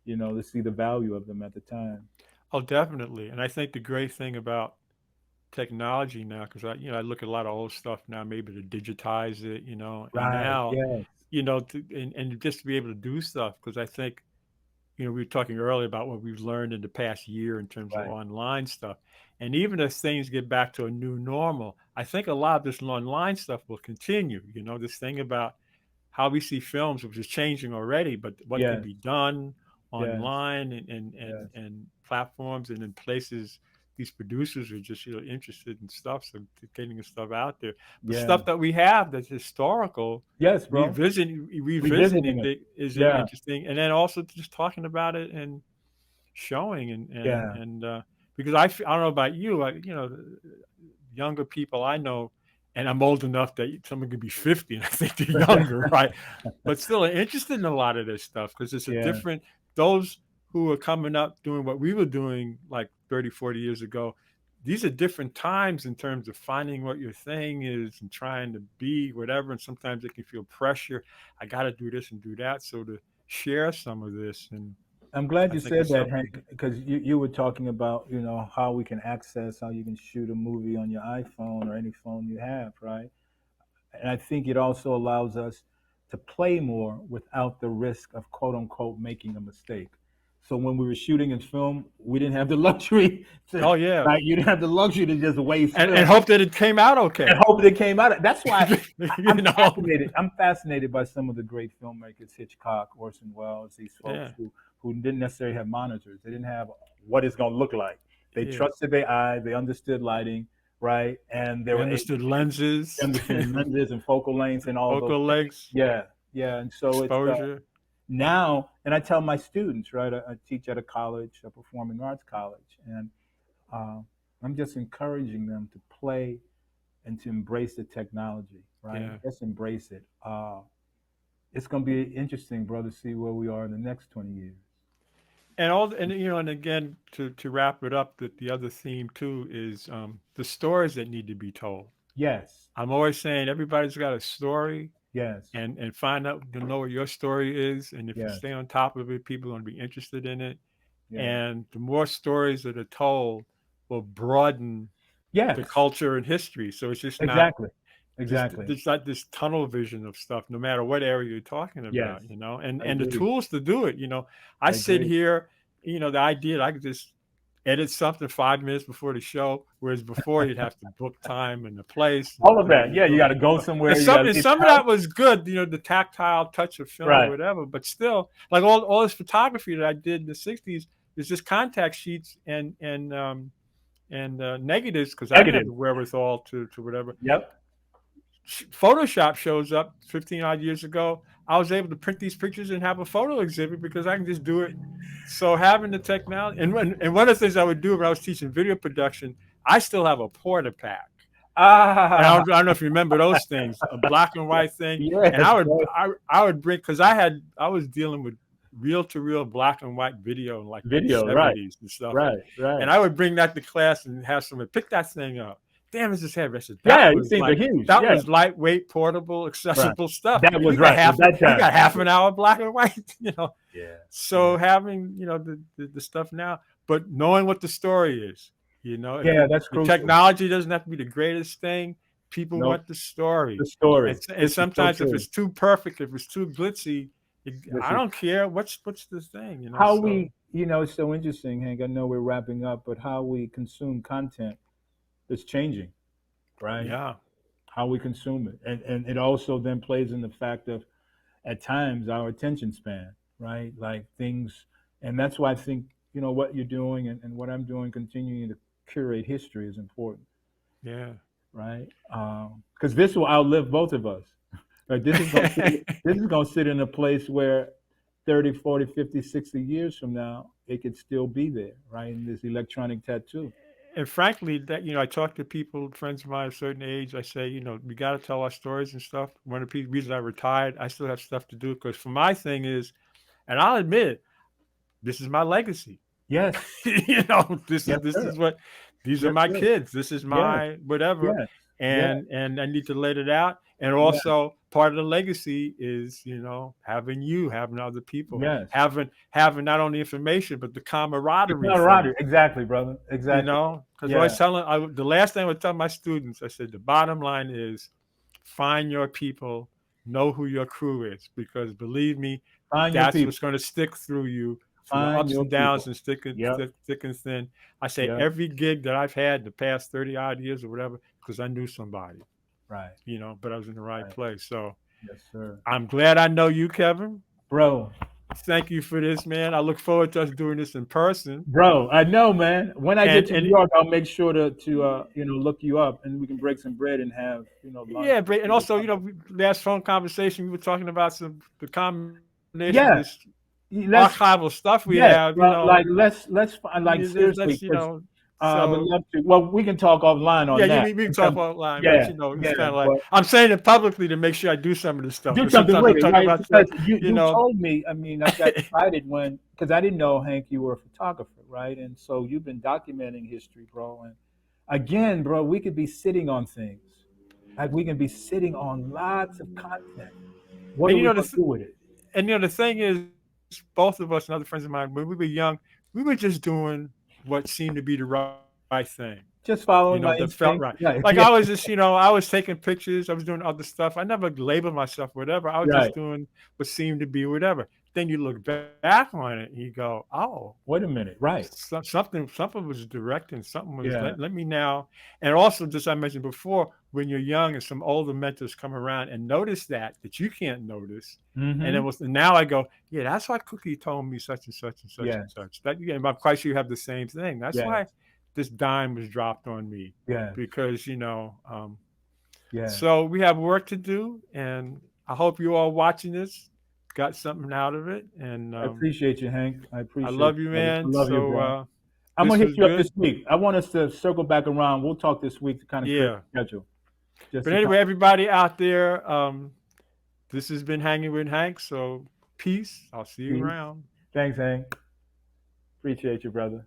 to see the value of them at the time. Oh, definitely. And I think the great thing about technology now, because I look at a lot of old stuff now, maybe to digitize it, and Right. now, Yes. and just to be able to do stuff, because I think we were talking earlier about what we've learned in the past year in terms of Right. online stuff. And even as things get back to a new normal, I think a lot of this online stuff will continue. This thing about how we see films, which is changing already, but what can Yes. be done Yes. online and and Yes. and platforms and in places these producers are just interested in stuff, so getting the stuff out there. But Yeah. stuff that we have that's historical, Yes, bro. revisiting Revisiting it. it is Yeah. interesting, and then also just talking about it and showing Yeah. because I don't know about you, younger people I know, and I'm old enough that someone could be 50 and I think they're younger, right? But still interested in a lot of this stuff because it's a Yeah. different, those who are coming up doing what we were doing like 30, 40 years ago, these are different times in terms of finding what your thing is and trying to be whatever. And sometimes it can feel pressure. I got to do this and do that. So to share some of this, and I'm glad I you think said it's that, something. Hank, because you were talking about, how we can access, how you can shoot a movie on your iPhone or any phone you have, right? And I think it also allows us to play more without the risk of quote unquote making a mistake. So when we were shooting in film, we didn't have the luxury to, Oh yeah, like, you didn't have the luxury to just waste and film hope that it came out okay. and hope it came out. That's why You know. I'm fascinated by some of the great filmmakers, Hitchcock, Orson Welles, these folks Yeah, who didn't necessarily have monitors. They didn't have what it's going to look like. They yeah. trusted their eye. They understood lighting, right? And they They were able understood lenses, to understand lenses and focal lengths and all those focal things. lengths, Yeah, yeah. And so it's exposure. now, and I tell my students, right? I teach at a college, a performing arts college, and uh, I'm just encouraging them to play and to embrace the technology, right? Yeah. Just embrace it. It's going to be interesting, brother, to see where we are in the next 20 years. And you know, and again, to wrap it up, that the other theme too is the stories that need to be told. Yes, I'm always saying everybody's got a story, yes, and find out to know what your story is, and if you yes, stay on top of it, people are going to be interested in it. yes, And the more stories that are told will broaden the yes, culture and history. So it's just not exactly, just exactly. there's not this tunnel vision of stuff, no matter what area you're talking Yes, about, you know, and I the agree. tools to do it. You know, I I sit agree. here, you know, the idea that I could just edit something 5 minutes before the show, whereas before you'd have to book time and the place and All of that. Yeah, you got to go somewhere. You got to and leave some of the house. that was good, you know, the tactile touch of film or Right. whatever. But still, like all this photography that I did in the '60s is just contact sheets and negatives because I didn't have Negative. the wherewithal to whatever. Yep. Photoshop shows up 15 odd years ago. I was able to print these pictures and have a photo exhibit because I can just do it. So having the technology, and one of the things I would do when I was teaching video production, I still have a porta pack. And Ah, I don't know if you remember those things, a black and white thing. And yes, bro. I would bring, because I was dealing with reel to reel black and white video in like the Video. Right. 70s and stuff. Right. Right. And I would bring that to class and have someone pick that thing up. Damn, it's just heavy. I said, Yeah, these things are huge. that Yeah. was lightweight, portable, Right. accessible stuff. That was You got right at that you time. got half an hour black and white, you know. Yeah. So having, you know, the stuff now, but knowing what the story is, you know, Yeah, that's the crucial. technology doesn't have to be the greatest thing. People No, want the story. the story. And This is so sometimes if true. it's too perfect, if it's too glitzy, This I is don't care. What's the thing, you know? how So we, it's so interesting, Hank. I know we're wrapping up, but how we consume content is changing, right? yeah, How we consume it. And it also then plays in the fact of, at times, our attention span, right? Like things, and that's why I think, what you're doing and what I'm doing, continuing to curate history is important, yeah. right? Because this will outlive both of us. Right? This is going to sit in a place where 30, 40, 50, 60 years from now, it could still be there, right? In this electronic tattoo. And frankly, that I talk to people, friends of mine of a certain age. I say, we got to tell our stories and stuff. One of the reasons I retired, I still have stuff to do because for my thing is, and I'll admit it, this is my legacy. Yes. This Yes, is what these are yes, my sir. kids. This is Yes. my whatever, Yes. Yes. and I need to let it out. And Yes. also, part of the legacy is having other people, Yes. having not only information but the camaraderie. Exactly, brother. Exactly. Because I was telling the last thing I would tell my students, I said the bottom line is find your people, know who your crew is, because believe me, Find your that's people. what's going to stick through you. Through the Find ups your and downs people. and thick and thin. I say Yep. every gig that I've had the past 30 odd years or whatever, because I knew somebody, Right. but I was in the right place. So Yes, sir. I'm glad I know you, Kevin. Bro. Thank you for this, man. I look forward to us doing this in person. Bro, I know, man. When I get to And New York, I'll make sure to look you up, and we can break some bread and have lunch. yeah, but and also, last phone conversation we were talking about the combination Yeah. of this archival stuff we have. Like let's find, like, seriously, I would so love to. Well, we can talk offline on that. we can talk offline. Yeah, but it's yeah, kind of like but I'm saying it publicly to make sure I do some of this stuff. do But something sometimes with I it, talk right? about Because stuff, you told me. I mean, I got excited because I didn't know, Hank, you were a photographer, right? And so you've been documenting history, bro. And again, bro, we could be sitting on things. Like we can be sitting on lots of content. What are we going to do with it? And the thing is, both of us and other friends of mine, when we were young, we were just doing what seemed to be the right thing. Just following my that instinct. felt right. Yeah. Like I was just, I was taking pictures. I was doing other stuff. I never labeled myself whatever. I was just doing what seemed to be whatever. then you look back on it, and you go, oh, Wait a minute. Right. something was directing, something was Yeah. let me now. And also, just I mentioned before, when you're young and some older mentors come around and notice that you can't notice, and Mm-hmm. now I go, yeah, that's why Cookie told me such and such and such and Yes. such. That, yeah, I'm quite sure you have the same thing. That's Yes. why this dime was dropped on me, Yes. because Yes. so we have work to do, and I hope you all watching this got something out of it. And I appreciate you, Hank. I I appreciate love you, you, brother. I man. love you, So bro. I'm this gonna hit was you up this good. week. I want us to circle back around. We'll talk this week to kind of clear Yeah. the schedule. Just But to kind anyway, everybody out there, this has been Hanging with Hank. So peace. I'll see of you peace. around. Thanks, Hank. Appreciate you, brother.